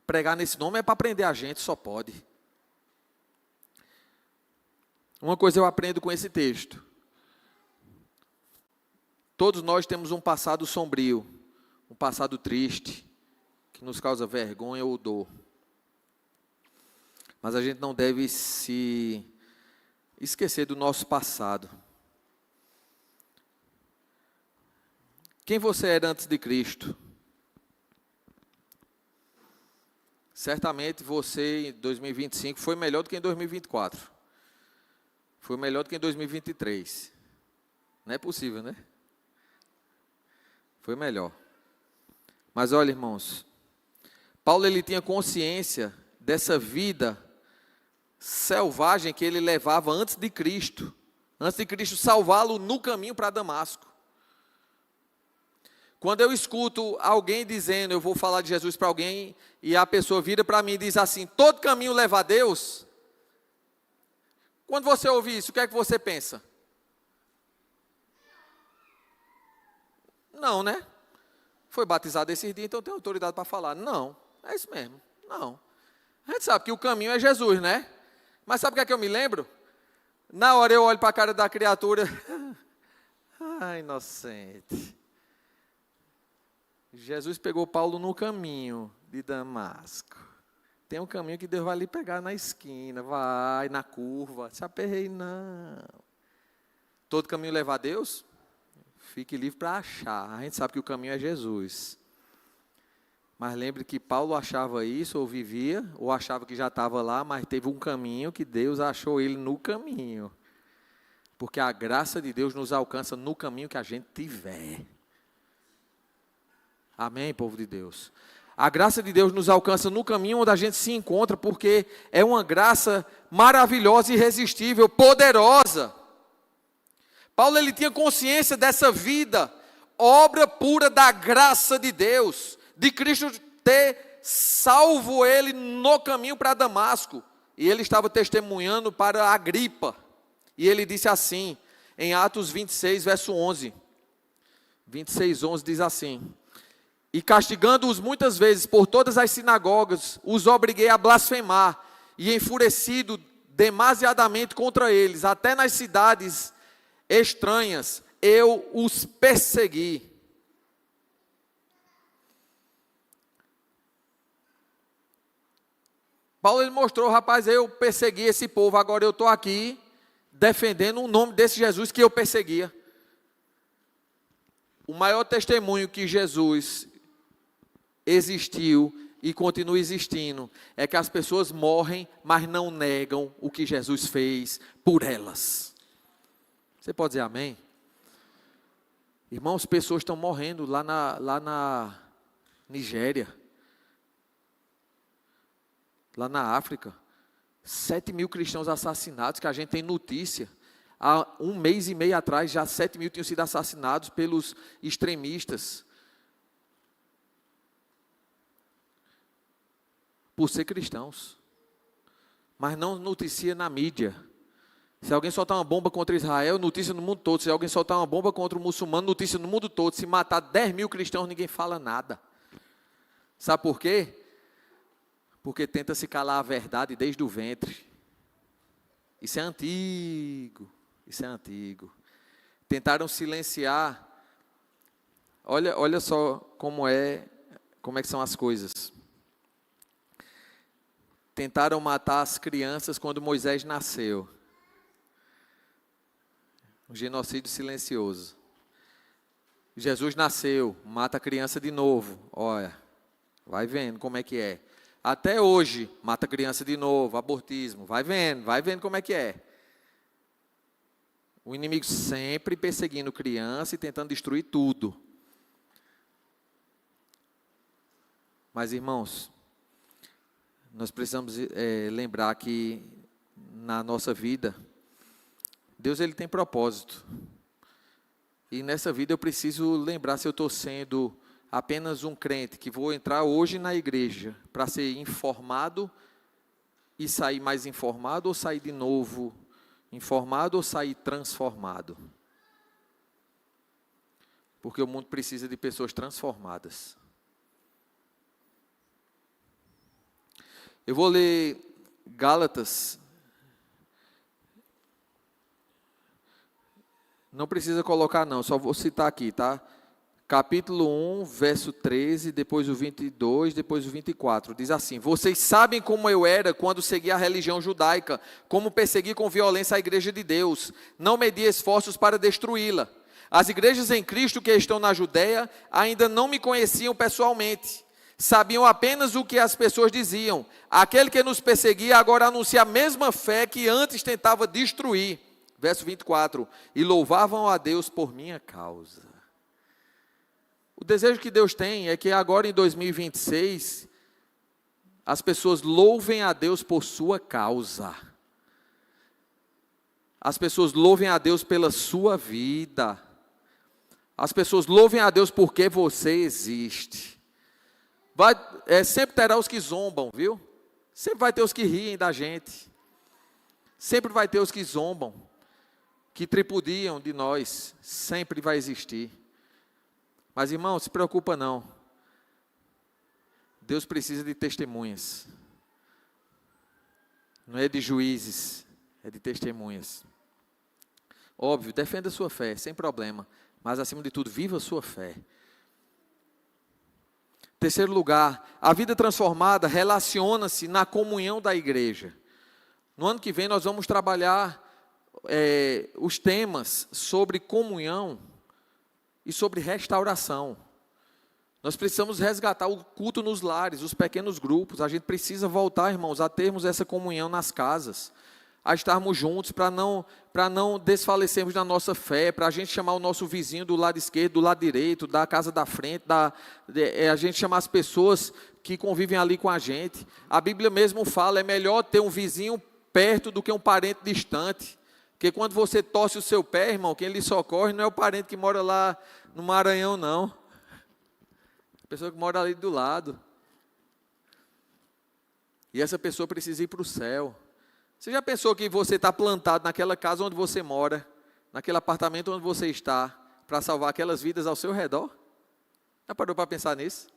Speaker 2: Pregar nesse nome é para prender a gente, só pode. Uma coisa eu aprendo com esse texto. Todos nós temos um passado sombrio, um passado triste, que nos causa vergonha ou dor. Mas a gente não deve se esquecer do nosso passado. Quem você era antes de Cristo? Certamente você em 2025 foi melhor do que em 2024. Foi melhor do que em 2023. Não é possível, né? Foi melhor. Mas olha, irmãos, Paulo ele tinha consciência dessa vida selvagem que ele levava antes de Cristo salvá-lo no caminho para Damasco. Quando eu escuto alguém dizendo, eu vou falar de Jesus para alguém, e a pessoa vira para mim e diz assim: todo caminho leva a Deus. Quando você ouve isso, o que é que você pensa? Não, né? Foi batizado esses dias, então tem autoridade para falar. Não, é isso mesmo, não. A gente sabe que o caminho é Jesus, né? Mas sabe o que é que eu me lembro? Na hora eu olho para a cara da criatura. Ai, inocente. Jesus pegou Paulo no caminho de Damasco. Tem um caminho que Deus vai lhe pegar na esquina, vai na curva. Se aperrei, não. Todo caminho leva a Deus? Fique livre para achar. A gente sabe que o caminho é Jesus. Mas lembre que Paulo achava isso, ou vivia, ou achava que já estava lá, mas teve um caminho que Deus achou ele no caminho. Porque a graça de Deus nos alcança no caminho que a gente tiver. Amém, povo de Deus? A graça de Deus nos alcança no caminho onde a gente se encontra, porque é uma graça maravilhosa, irresistível, poderosa. Paulo ele tinha consciência dessa vida, obra pura da graça de Deus, de Cristo ter salvo ele no caminho para Damasco. E ele estava testemunhando para Agripa. E ele disse assim, em Atos 26, verso 11. 26, 11 diz assim: e castigando-os muitas vezes por todas as sinagogas, os obriguei a blasfemar, e enfurecido demasiadamente contra eles, até nas cidades estranhas, eu os persegui. Paulo ele mostrou, rapaz, eu persegui esse povo, agora eu estou aqui defendendo o nome desse Jesus que eu perseguia. O maior testemunho que Jesus existiu e continua existindo é que as pessoas morrem, mas não negam o que Jesus fez por elas. Você pode dizer amém? Irmãos, pessoas estão morrendo lá na Nigéria, lá na África. 7.000 cristãos assassinados, que a gente tem notícia. Há 1 mês e meio atrás, já 7.000 tinham sido assassinados pelos extremistas. Por ser cristãos. Mas não noticia na mídia. Se alguém soltar uma bomba contra Israel, notícia no mundo todo. Se alguém soltar uma bomba contra o muçulmano, notícia no mundo todo. Se matar 10.000 cristãos, ninguém fala nada. Sabe por quê? Porque tenta se calar a verdade desde o ventre. Isso é antigo. Isso é antigo. Tentaram silenciar. Olha só como é que são as coisas. tentaram matar as crianças quando Moisés nasceu. Um genocídio silencioso. Jesus nasceu, mata a criança de novo. Olha, vai vendo como é que é. Até hoje, mata a criança de novo, abortismo. Vai vendo como é que é. O inimigo sempre perseguindo criança e tentando destruir tudo. Mas, irmãos, nós precisamos lembrar que na nossa vida, Deus ele tem propósito. E nessa vida eu preciso lembrar se eu estou sendo apenas um crente que vou entrar hoje na igreja para ser informado e sair mais informado, ou sair de novo informado, ou sair transformado. Porque o mundo precisa de pessoas transformadas. Eu vou ler Gálatas. Não precisa colocar não, só vou citar aqui, tá? Capítulo 1, verso 13, depois o 22, depois o 24. Diz assim: vocês sabem como eu era quando segui a religião judaica, como persegui com violência a igreja de Deus, não medi esforços para destruí-la. As igrejas em Cristo que estão na Judéia ainda não me conheciam pessoalmente. Sabiam apenas o que as pessoas diziam. Aquele que nos perseguia agora anuncia a mesma fé que antes tentava destruir. Verso 24. E louvavam a Deus por minha causa. O desejo que Deus tem é que agora em 2026, as pessoas louvem a Deus por sua causa. As pessoas louvem a Deus pela sua vida. As pessoas louvem a Deus porque você existe. Sempre terá os que zombam, viu? Sempre vai ter os que riem da gente. Sempre vai ter os que zombam, que tripudiam de nós. Sempre vai existir. Mas, irmão, não se preocupa não. Deus precisa de testemunhas. Não é de juízes, é de testemunhas. Óbvio, defenda a sua fé, sem problema. Mas, acima de tudo, viva a sua fé. Terceiro lugar, a vida transformada relaciona-se na comunhão da igreja. No ano que vem nós vamos trabalhar os temas sobre comunhão e sobre restauração. Nós precisamos resgatar o culto nos lares, os pequenos grupos. A gente precisa voltar, irmãos, a termos essa comunhão nas casas, a estarmos juntos para não desfalecermos na nossa fé, para a gente chamar o nosso vizinho do lado esquerdo, do lado direito, da casa da frente, a gente chamar as pessoas que convivem ali com a gente. A Bíblia mesmo fala, é melhor ter um vizinho perto do que um parente distante. Porque quando você torce o seu pé, irmão, quem lhe socorre não é o parente que mora lá no Maranhão, não. A pessoa que mora ali do lado. E essa pessoa precisa ir para o céu. Você já pensou que você está plantado naquela casa onde você mora, naquele apartamento onde você está, para salvar aquelas vidas ao seu redor? Já parou para pensar nisso?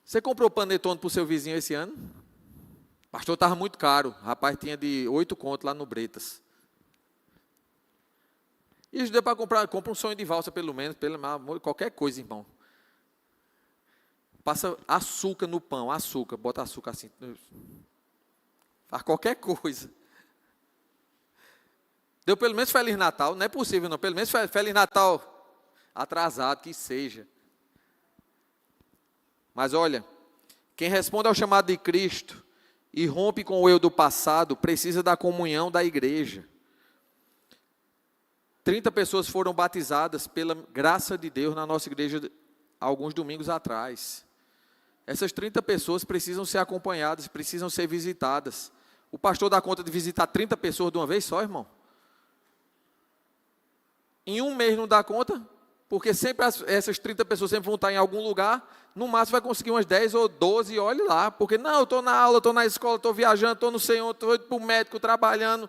Speaker 2: Você comprou panetone para o seu vizinho esse ano? Pastor, estava muito caro. Rapaz, tinha de 8 contos lá no Bretas. E isso deu para comprar. Compra um sonho de valsa, pelo menos. Qualquer coisa, irmão. Passa açúcar no pão. Açúcar. Bota açúcar assim. Faz qualquer coisa. Deu pelo menos Feliz Natal. Não é possível, não. Pelo menos Feliz Natal atrasado, que seja. Mas olha, quem responde ao chamado de Cristo e rompe com o eu do passado, precisa da comunhão da igreja. 30 pessoas foram batizadas pela graça de Deus na nossa igreja alguns domingos atrás. Essas 30 pessoas precisam ser acompanhadas, precisam ser visitadas. O pastor dá conta de visitar 30 pessoas de uma vez só, irmão? Em um mês não dá conta? Porque sempre essas 30 pessoas sempre vão estar em algum lugar, no máximo vai conseguir umas 10 ou 12, e olhe lá. Porque, não, eu estou na aula, estou na escola, estou viajando, estou não sei onde, estou indo para o médico, trabalhando,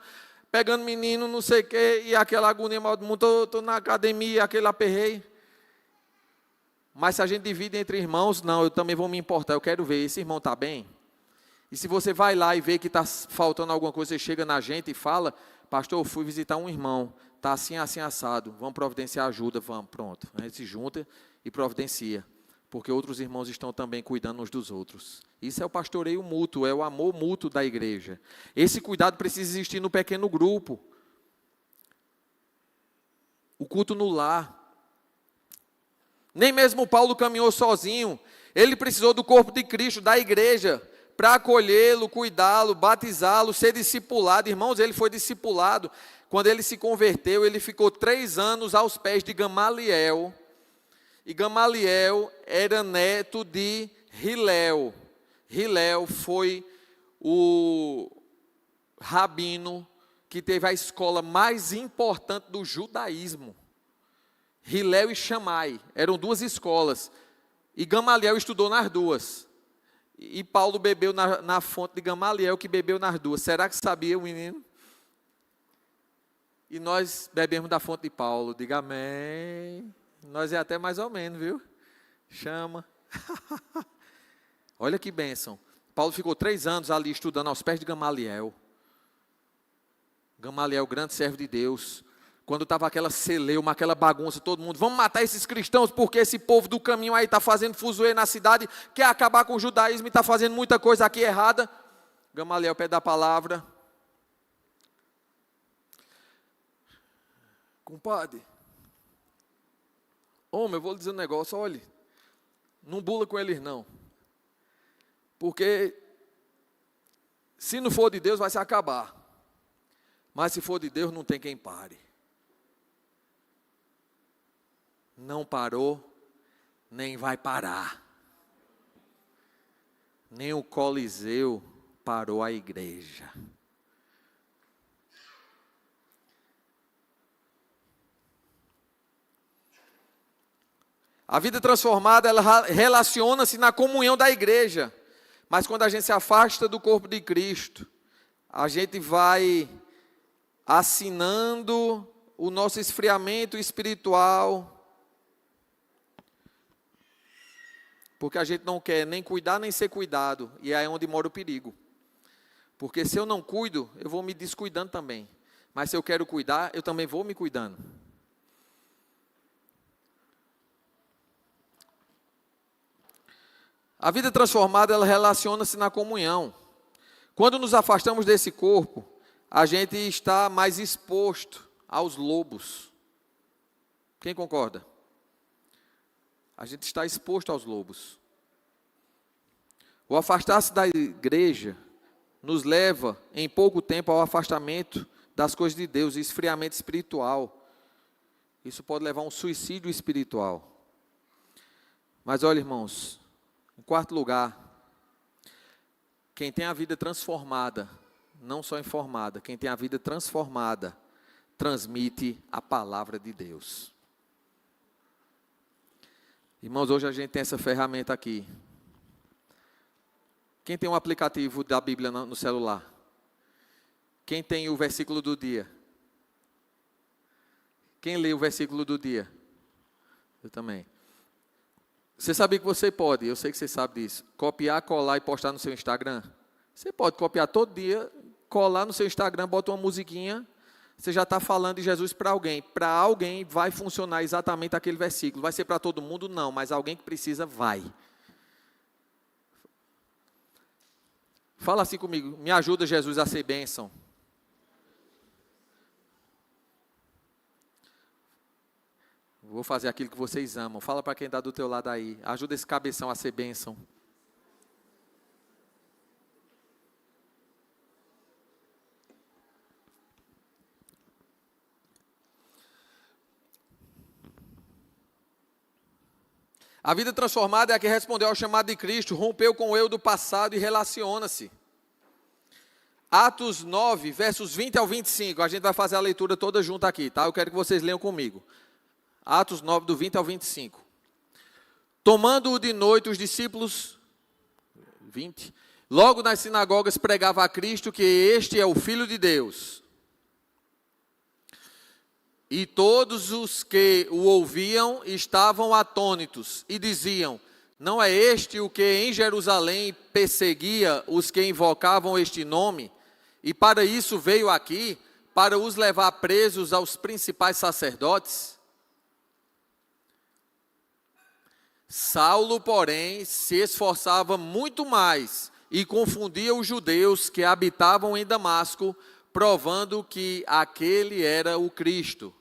Speaker 2: pegando menino, não sei o quê, e aquela agonia mal do mundo, estou na academia, aquele aperreio. Mas se a gente divide entre irmãos, não, eu também vou me importar, eu quero ver, esse irmão está bem? E se você vai lá e vê que está faltando alguma coisa, você chega na gente e fala, pastor, eu fui visitar um irmão, está assim, assim, assado, vamos providenciar ajuda, vamos, pronto. A gente se junta e providencia. porque outros irmãos estão também cuidando uns dos outros. Isso é o pastoreio mútuo, é o amor mútuo da igreja. Esse cuidado precisa existir no pequeno grupo. O culto no lar. Nem mesmo Paulo caminhou sozinho. Ele precisou do corpo de Cristo, da igreja, para acolhê-lo, cuidá-lo, batizá-lo, ser discipulado. Irmãos, ele foi discipulado. Quando ele se converteu, ele ficou 3 anos aos pés de Gamaliel. E Gamaliel era neto de Hilel. Hilel foi o rabino que teve a escola mais importante do judaísmo. Hilel e Shammai eram 2 escolas. E Gamaliel estudou nas 2. E Paulo bebeu na fonte de Gamaliel, que bebeu nas 2. Será que sabia o menino? E nós bebemos da fonte de Paulo. Diga amém. Nós é até mais ou menos, viu? Chama. Olha que bênção. Paulo ficou 3 anos ali estudando aos pés de Gamaliel. Gamaliel, grande servo de Deus. Quando estava aquela celeuma, aquela bagunça, todo mundo, vamos matar esses cristãos, porque esse povo do caminho aí está fazendo fuzuê na cidade, quer acabar com o judaísmo e está fazendo muita coisa aqui errada. Gamaliel pede a palavra. Compadre, homem, eu vou lhe dizer um negócio, olhe, não bula com eles não. Porque se não for de Deus vai se acabar. Mas se for de Deus não tem quem pare. Não parou, nem vai parar. Nem o Coliseu parou a igreja. A vida transformada, ela relaciona-se na comunhão da igreja. Mas quando a gente se afasta do corpo de Cristo, a gente vai assinando o nosso esfriamento espiritual, porque a gente não quer nem cuidar nem ser cuidado, e é aí onde mora o perigo. Porque se eu não cuido, eu vou me descuidando também. Mas se eu quero cuidar, eu também vou me cuidando. A vida transformada, ela relaciona-se na comunhão. Quando nos afastamos desse corpo, a gente está mais exposto aos lobos. Quem concorda? A gente está exposto aos lobos. O afastar-se da igreja nos leva, em pouco tempo, ao afastamento das coisas de Deus, esfriamento espiritual. Isso pode levar a um suicídio espiritual. Mas olha, irmãos, em quarto lugar, quem tem a vida transformada, não só informada, quem tem a vida transformada, transmite a palavra de Deus. Irmãos, hoje a gente tem essa ferramenta aqui. Quem tem um aplicativo da Bíblia no celular? Quem tem o versículo do dia? Quem lê o versículo do dia? Eu também. Você sabia que você pode, eu sei que você sabe disso, copiar, colar e postar no seu Instagram? Você pode copiar todo dia, colar no seu Instagram, bota uma musiquinha, você já está falando de Jesus para alguém. Para alguém vai funcionar exatamente aquele versículo. Vai ser para todo mundo? Não, mas alguém que precisa vai. Fala assim comigo, me ajuda Jesus a ser bênção. Vou fazer aquilo que vocês amam. Fala para quem está do teu lado aí. Ajuda esse cabeção a ser bênção. A vida transformada é a que respondeu ao chamado de Cristo, rompeu com o eu do passado e relaciona-se. Atos 9, versos 20 ao 25. A gente vai fazer a leitura toda junto aqui, tá? Eu quero que vocês leiam comigo. Atos 9, do 20 ao 25. Tomando-o de noite os discípulos, 20, logo nas sinagogas pregava a Cristo que este é o Filho de Deus. E todos os que o ouviam estavam atônitos e diziam, não é este o que em Jerusalém perseguia os que invocavam este nome? E para isso veio aqui, para os levar presos aos principais sacerdotes? Saulo, porém, se esforçava muito mais e confundia os judeus que habitavam em Damasco, provando que aquele era o Cristo.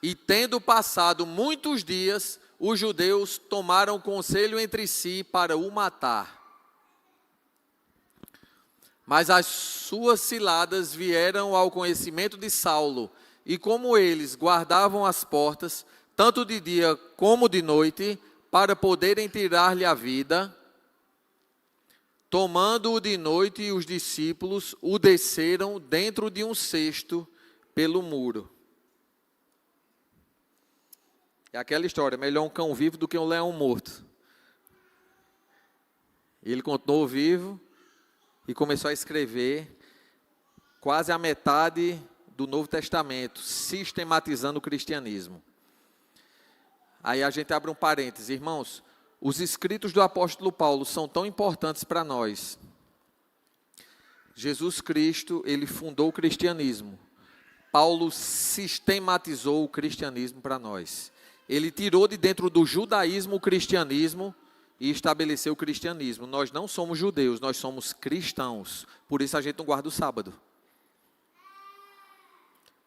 Speaker 2: E tendo passado muitos dias, os judeus tomaram conselho entre si para o matar. Mas as suas ciladas vieram ao conhecimento de Saulo, e como eles guardavam as portas, tanto de dia como de noite, para poderem tirar-lhe a vida, tomando-o de noite, os discípulos o desceram dentro de um cesto pelo muro. É aquela história, melhor um cão vivo do que um leão morto. Ele continuou vivo e começou a escrever quase a metade do Novo Testamento, sistematizando o cristianismo. Aí a gente abre um parênteses, irmãos, os escritos do apóstolo Paulo são tão importantes para nós. Jesus Cristo, ele fundou o cristianismo. Paulo sistematizou o cristianismo para nós. Ele tirou de dentro do judaísmo o cristianismo e estabeleceu o cristianismo. Nós não somos judeus, nós somos cristãos. Por isso a gente não guarda o sábado.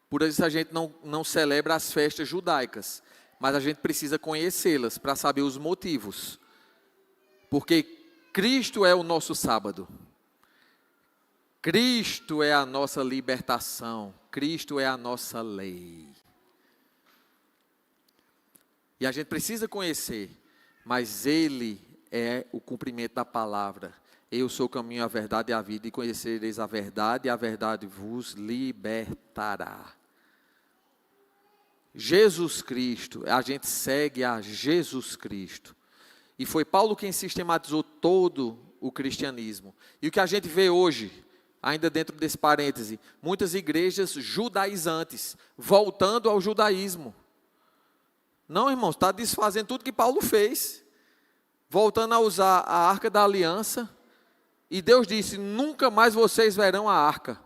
Speaker 2: Por isso a gente não celebra as festas judaicas. Mas a gente precisa conhecê-las para saber os motivos. Porque Cristo é o nosso sábado. Cristo é a nossa libertação. Cristo é a nossa lei. E a gente precisa conhecer, mas Ele é o cumprimento da palavra. Eu sou o caminho, a verdade e a vida, e conhecereis a verdade vos libertará. Jesus Cristo, a gente segue a Jesus Cristo. E foi Paulo quem sistematizou todo o cristianismo. E o que a gente vê hoje, ainda dentro desse parêntese, muitas igrejas judaizantes, voltando ao judaísmo. Não, irmãos, está desfazendo tudo que Paulo fez, voltando a usar a arca da aliança, e Deus disse, nunca mais vocês verão a arca.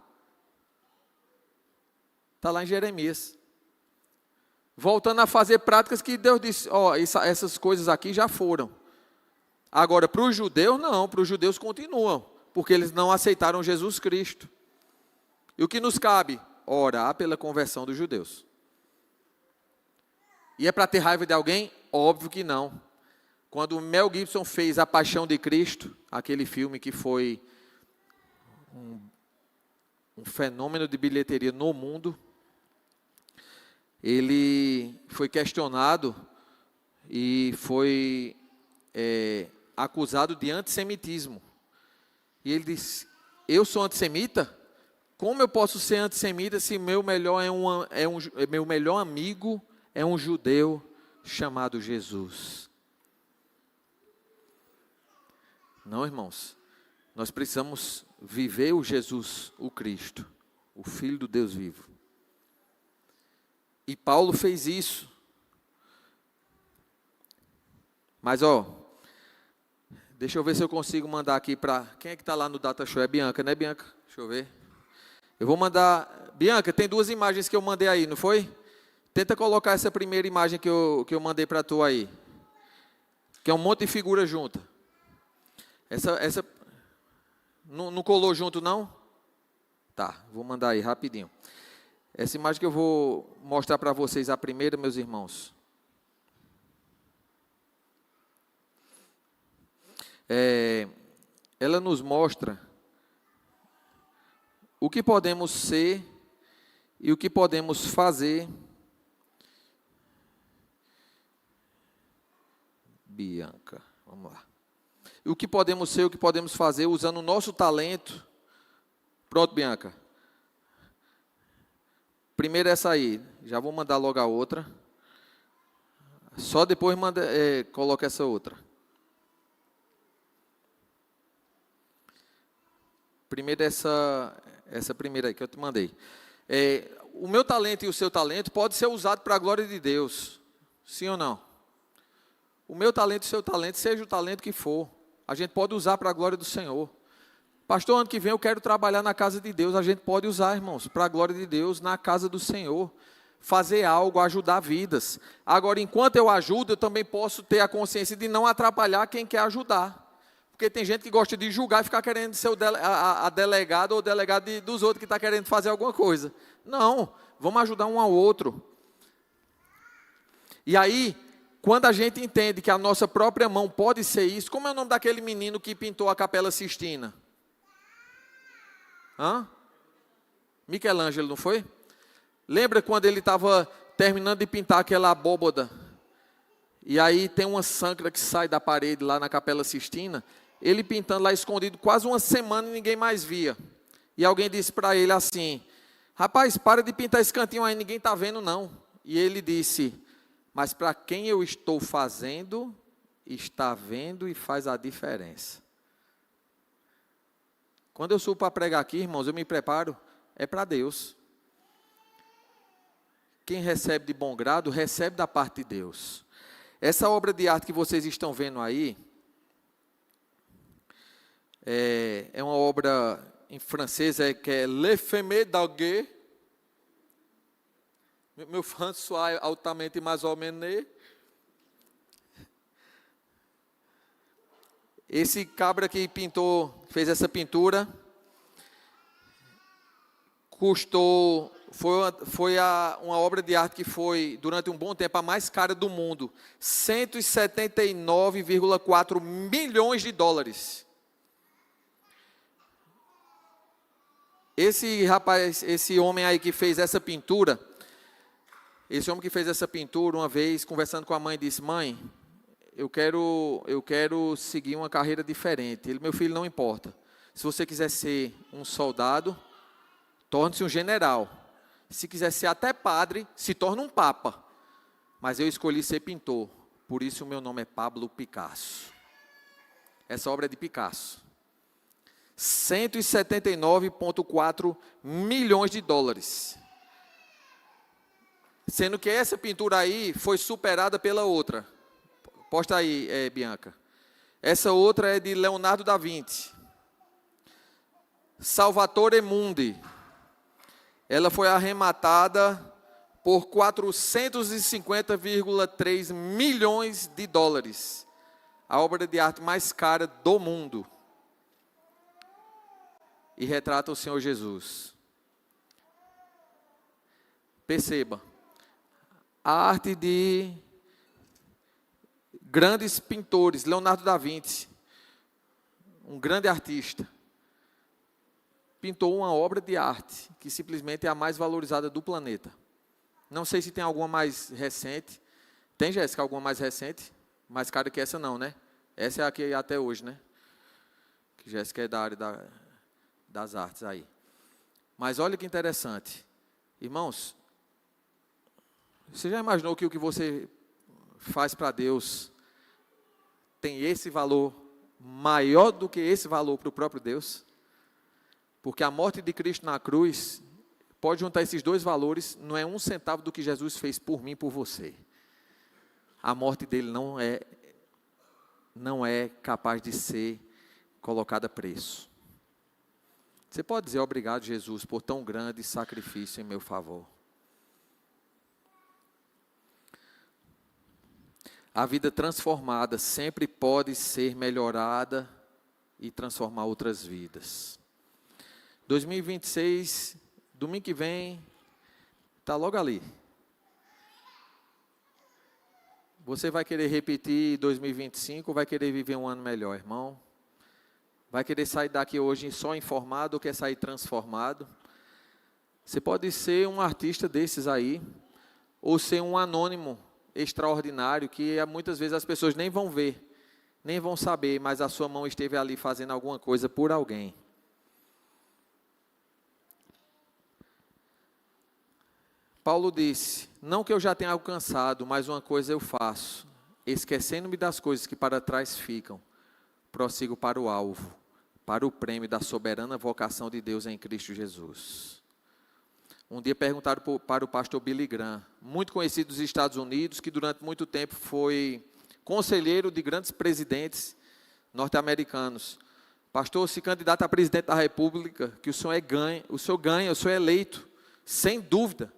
Speaker 2: Está lá em Jeremias. Voltando a fazer práticas que Deus disse, essas coisas aqui já foram. Agora, para os judeus, não, para os judeus continuam, porque eles não aceitaram Jesus Cristo. E o que nos cabe? Orar pela conversão dos judeus. E é para ter raiva de alguém? Óbvio que não. Quando Mel Gibson fez A Paixão de Cristo, aquele filme que foi um fenômeno de bilheteria no mundo, ele foi questionado e foi acusado de antissemitismo. E ele disse, eu sou antissemita? Como eu posso ser antissemita se meu melhor amigo é um judeu chamado Jesus? Não, irmãos, nós precisamos viver o Jesus, o Cristo, o Filho do Deus vivo. E Paulo fez isso. Mas, deixa eu ver se eu consigo mandar aqui para... Quem é que está lá no Data Show? É Bianca, né, Bianca? Deixa eu ver. Eu vou mandar... Bianca, tem 2 imagens que eu mandei aí, não foi? Tenta colocar essa primeira imagem que eu mandei para tu aí. Que é um monte de figura junta. Essa não colou junto, não? Tá, vou mandar aí rapidinho. Essa imagem que eu vou mostrar para vocês, a primeira, meus irmãos. Ela nos mostra o que podemos ser e o que podemos fazer. Bianca, vamos lá. O que podemos ser, o que podemos fazer usando o nosso talento. Pronto, Bianca. Primeiro essa aí, já vou mandar logo a outra. Só depois coloca essa outra. Primeiro essa primeira aí que eu te mandei. O meu talento e o seu talento pode ser usado para a glória de Deus. Sim ou não? O meu talento e o seu talento, seja o talento que for, a gente pode usar para a glória do Senhor. Pastor, ano que vem eu quero trabalhar na casa de Deus. A gente pode usar, irmãos, para a glória de Deus, na casa do Senhor. fazer algo, ajudar vidas. Agora, enquanto eu ajudo, eu também posso ter a consciência de não atrapalhar quem quer ajudar. Porque tem gente que gosta de julgar e ficar querendo ser a delegada ou o delegado dos outros que está querendo fazer alguma coisa. Não, vamos ajudar um ao outro. E aí, quando a gente entende que a nossa própria mão pode ser isso, como é o nome daquele menino que pintou a Capela Sistina? Michelangelo, não foi? Lembra quando ele estava terminando de pintar aquela abóboda? E aí tem uma sancra que sai da parede lá na Capela Sistina. Ele pintando lá escondido quase uma semana e ninguém mais via. E alguém disse para ele assim: rapaz, para de pintar esse cantinho aí, ninguém está vendo não. E ele disse: mas para quem eu estou fazendo, está vendo e faz a diferença. Quando eu subo para pregar aqui, irmãos, eu me preparo, é para Deus. Quem recebe de bom grado, recebe da parte de Deus. Essa obra de arte que vocês estão vendo aí, é uma obra em francês, que é Le Femme d'Algue. Meu François é altamente mais ou menos. Esse cabra que pintou, fez essa pintura, foi uma obra de arte que foi, durante um bom tempo, a mais cara do mundo. 179,4 milhões de dólares. Esse rapaz, esse homem aí que fez essa pintura, uma vez, conversando com a mãe, disse: mãe, eu quero seguir uma carreira diferente. Ele: meu filho, não importa. Se você quiser ser um soldado, torne-se um general. Se quiser ser até padre, se torne um papa. Mas eu escolhi ser pintor. Por isso o meu nome é Pablo Picasso. Essa obra é de Picasso. 179,4 milhões de dólares. Sendo que essa pintura aí foi superada pela outra. Posta aí, Bianca. Essa outra é de Leonardo da Vinci. Salvatore Mundi. Ela foi arrematada por 450,3 milhões de dólares. A obra de arte mais cara do mundo. E retrata o Senhor Jesus. Perceba. A arte de grandes pintores, Leonardo da Vinci, um grande artista, pintou uma obra de arte que simplesmente é a mais valorizada do planeta. Não sei se tem alguma mais recente. Tem, Jéssica, alguma mais recente? Mais cara que essa não, né? Essa é a que é até hoje, né? Que Jéssica é da área das artes aí. Mas olha que interessante. Irmãos, você já imaginou que o que você faz para Deus tem esse valor maior do que esse valor para o próprio Deus? Porque a morte de Cristo na cruz pode juntar esses dois valores, não é um centavo do que Jesus fez por mim e por você. A morte dele não é capaz de ser colocada a preço. Você pode dizer: obrigado, Jesus, por tão grande sacrifício em meu favor. A vida transformada sempre pode ser melhorada e transformar outras vidas. 2026, domingo que vem, está logo ali. Você vai querer repetir 2025 ou vai querer viver um ano melhor, irmão? Vai querer sair daqui hoje só informado ou quer sair transformado? Você pode ser um artista desses aí, ou ser um anônimo extraordinário, que muitas vezes as pessoas nem vão ver, nem vão saber, mas a sua mão esteve ali fazendo alguma coisa por alguém. Paulo disse: não que eu já tenha alcançado, mas uma coisa eu faço, esquecendo-me das coisas que para trás ficam, prossigo para o alvo, para o prêmio da soberana vocação de Deus em Cristo Jesus. Um dia perguntaram para o pastor Billy Graham, muito conhecido dos Estados Unidos, que durante muito tempo foi conselheiro de grandes presidentes norte-americanos. Pastor, se candidata a presidente da República, que o senhor ganha, o senhor é eleito, sem dúvida.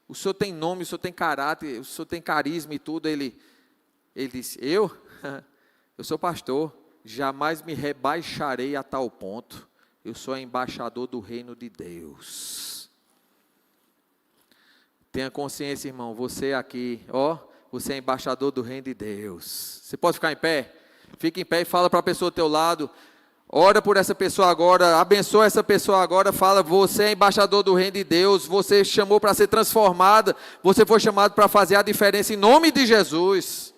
Speaker 2: o senhor tem nome, o senhor tem caráter, o senhor tem carisma e tudo. Ele disse, eu sou pastor, jamais me rebaixarei a tal ponto. Eu sou embaixador do reino de Deus. Tenha consciência, irmão, você aqui, você é embaixador do reino de Deus. Você pode ficar em pé? Fica em pé e fala para a pessoa ao teu lado. Ora por essa pessoa agora, abençoa essa pessoa agora, fala, você é embaixador do reino de Deus, você chamou para ser transformada, você foi chamado para fazer a diferença em nome de Jesus.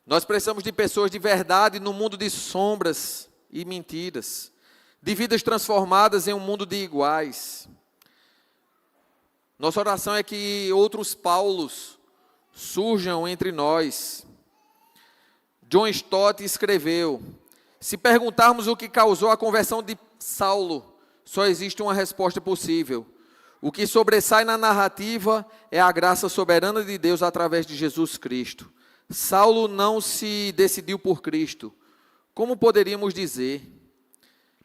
Speaker 2: Nós precisamos de pessoas de verdade no mundo de sombras e mentiras, de vidas transformadas em um mundo de iguais. Nossa oração é que outros Paulos surjam entre nós. John Stott escreveu, se perguntarmos o que causou a conversão de Saulo, só existe uma resposta possível. O que sobressai na narrativa é a graça soberana de Deus através de Jesus Cristo. Saulo não se decidiu por Cristo. Como poderíamos dizer?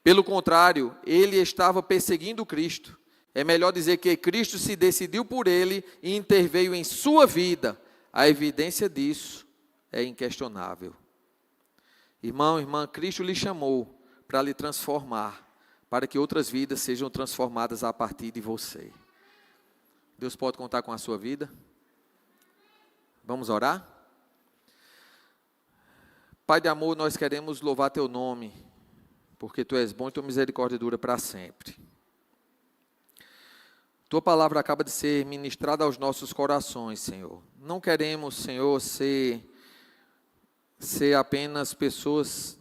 Speaker 2: Pelo contrário, ele estava perseguindo Cristo. É melhor dizer que Cristo se decidiu por ele e interveio em sua vida. A evidência disso é inquestionável. Irmão, irmã, Cristo lhe chamou para lhe transformar, para que outras vidas sejam transformadas a partir de você. Deus pode contar com a sua vida? Vamos orar? Pai de amor, nós queremos louvar teu nome, porque tu és bom e tua misericórdia dura para sempre. Tua palavra acaba de ser ministrada aos nossos corações, Senhor. Não queremos, Senhor, ser apenas pessoas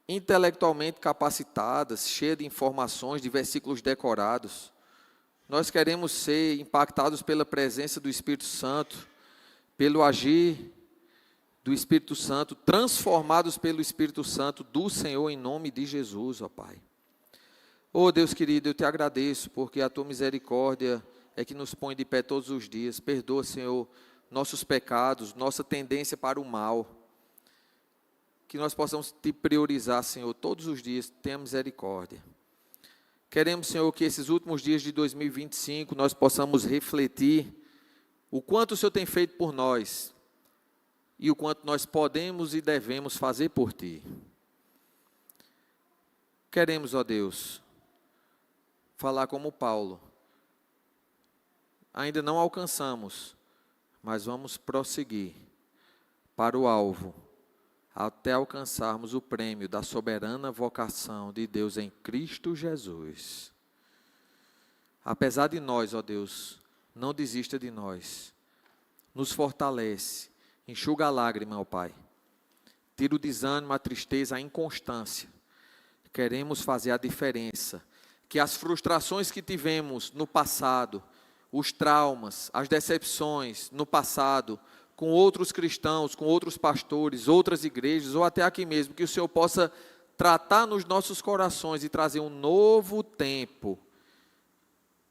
Speaker 2: intelectualmente capacitadas, cheias de informações, de versículos decorados. Nós queremos ser impactados pela presença do Espírito Santo, pelo agir do Espírito Santo, transformados pelo Espírito Santo do Senhor, em nome de Jesus, ó Pai. Ó Deus querido, eu te agradeço, porque a tua misericórdia é que nos põe de pé todos os dias. Perdoa, Senhor, nossos pecados, nossa tendência para o mal. Que nós possamos te priorizar, Senhor, todos os dias. Tenha misericórdia. Queremos, Senhor, que esses últimos dias de 2025 nós possamos refletir o quanto o Senhor tem feito por nós e o quanto nós podemos e devemos fazer por Ti. Queremos, ó Deus, falar como Paulo. Ainda não alcançamos, mas vamos prosseguir para o alvo, até alcançarmos o prêmio da soberana vocação de Deus em Cristo Jesus. Apesar de nós, ó Deus, não desista de nós. Nos fortalece. Enxuga a lágrima, ó Pai. Tira o desânimo, a tristeza, a inconstância. Queremos fazer a diferença. Que as frustrações que tivemos no passado, os traumas, as decepções no passado, com outros cristãos, com outros pastores, outras igrejas, ou até aqui mesmo, que o Senhor possa tratar nos nossos corações e trazer um novo tempo,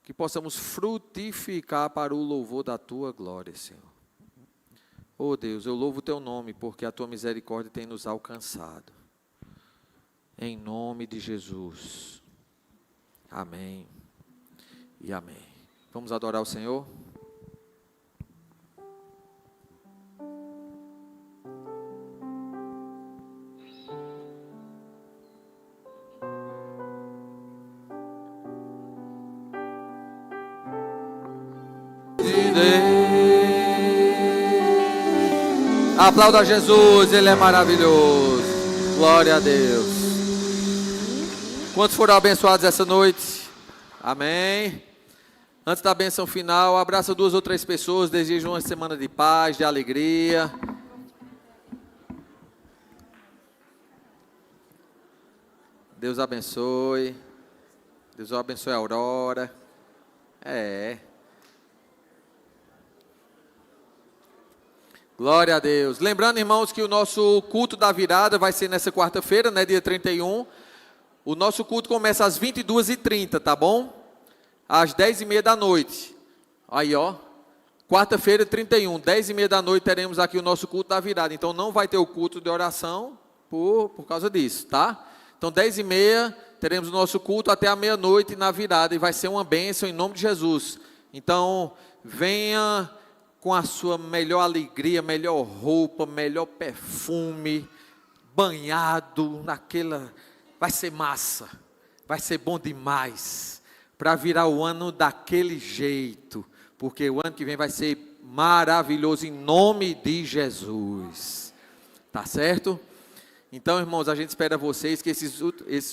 Speaker 2: que possamos frutificar para o louvor da Tua glória, Senhor. Oh Deus, eu louvo o Teu nome, porque a Tua misericórdia tem nos alcançado. Em nome de Jesus. Amém e amém. Vamos adorar o Senhor? Aplauda Jesus, Ele é maravilhoso. Glória a Deus. Quantos foram abençoados essa noite? Amém. Antes da bênção final, abraça 2 ou 3 pessoas, desejo uma semana de paz, de alegria. Deus abençoe. Deus abençoe a Aurora. Glória a Deus. Lembrando, irmãos, que o nosso culto da virada vai ser nessa quarta-feira, né, dia 31. O nosso culto começa às 22h30, tá bom? Às 10h30 da noite. Aí, ó. Quarta-feira, 31, 10h30 da noite, teremos aqui o nosso culto da virada. Então, não vai ter o culto de oração por causa disso, tá? Então, 10h30, teremos o nosso culto até a meia-noite na virada. E vai ser uma bênção em nome de Jesus. Então, venha com a sua melhor alegria, melhor roupa, melhor perfume, banhado naquela... Vai ser massa, vai ser bom demais, para virar o ano daquele jeito, porque o ano que vem vai ser maravilhoso em nome de Jesus, tá certo? Então, irmãos, a gente espera vocês que esses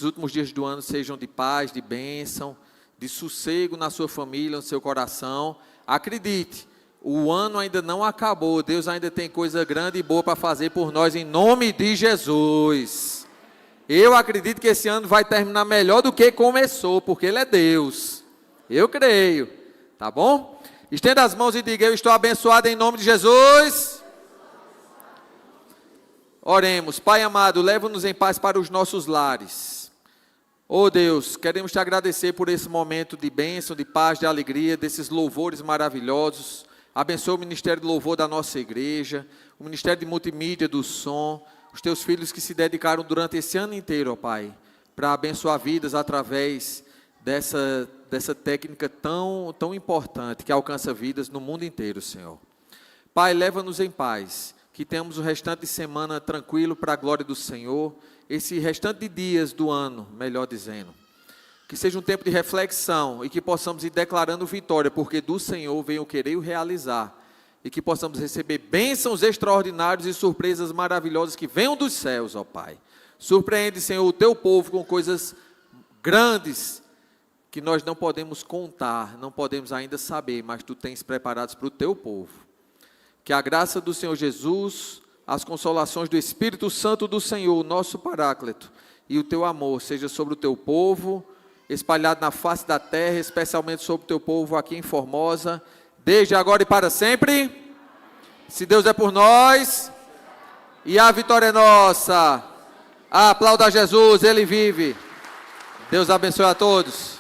Speaker 2: últimos dias do ano sejam de paz, de bênção, de sossego na sua família, no seu coração. Acredite, o ano ainda não acabou, Deus ainda tem coisa grande e boa para fazer por nós em nome de Jesus. Eu acredito que esse ano vai terminar melhor do que começou, porque Ele é Deus. Eu creio, tá bom? Estenda as mãos e diga: eu estou abençoado em nome de Jesus. Oremos. Pai amado, leva-nos em paz para os nossos lares. Oh Deus, queremos te agradecer por esse momento de bênção, de paz, de alegria, desses louvores maravilhosos. Abençoa o ministério de louvor da nossa igreja, o ministério de multimídia, do som, os teus filhos que se dedicaram durante esse ano inteiro, ó Pai, para abençoar vidas através dessa técnica tão importante que alcança vidas no mundo inteiro, Senhor. Pai, leva-nos em paz, que tenhamos o restante de semana tranquilo para a glória do Senhor, esse restante de dias do ano, melhor dizendo. Que seja um tempo de reflexão e que possamos ir declarando vitória, porque do Senhor vem o querer e o realizar. E que possamos receber bênçãos extraordinárias e surpresas maravilhosas que venham dos céus, ó Pai. Surpreende, Senhor, o teu povo com coisas grandes que nós não podemos contar, não podemos ainda saber, mas tu tens preparados para o teu povo. Que a graça do Senhor Jesus, as consolações do Espírito Santo do Senhor, nosso Paráclito, e o teu amor seja sobre o teu povo, espalhado na face da terra, especialmente sobre o teu povo aqui em Formosa, desde agora e para sempre. Se Deus é por nós, e a vitória é nossa. Aplauda Jesus, Ele vive. Deus abençoe a todos.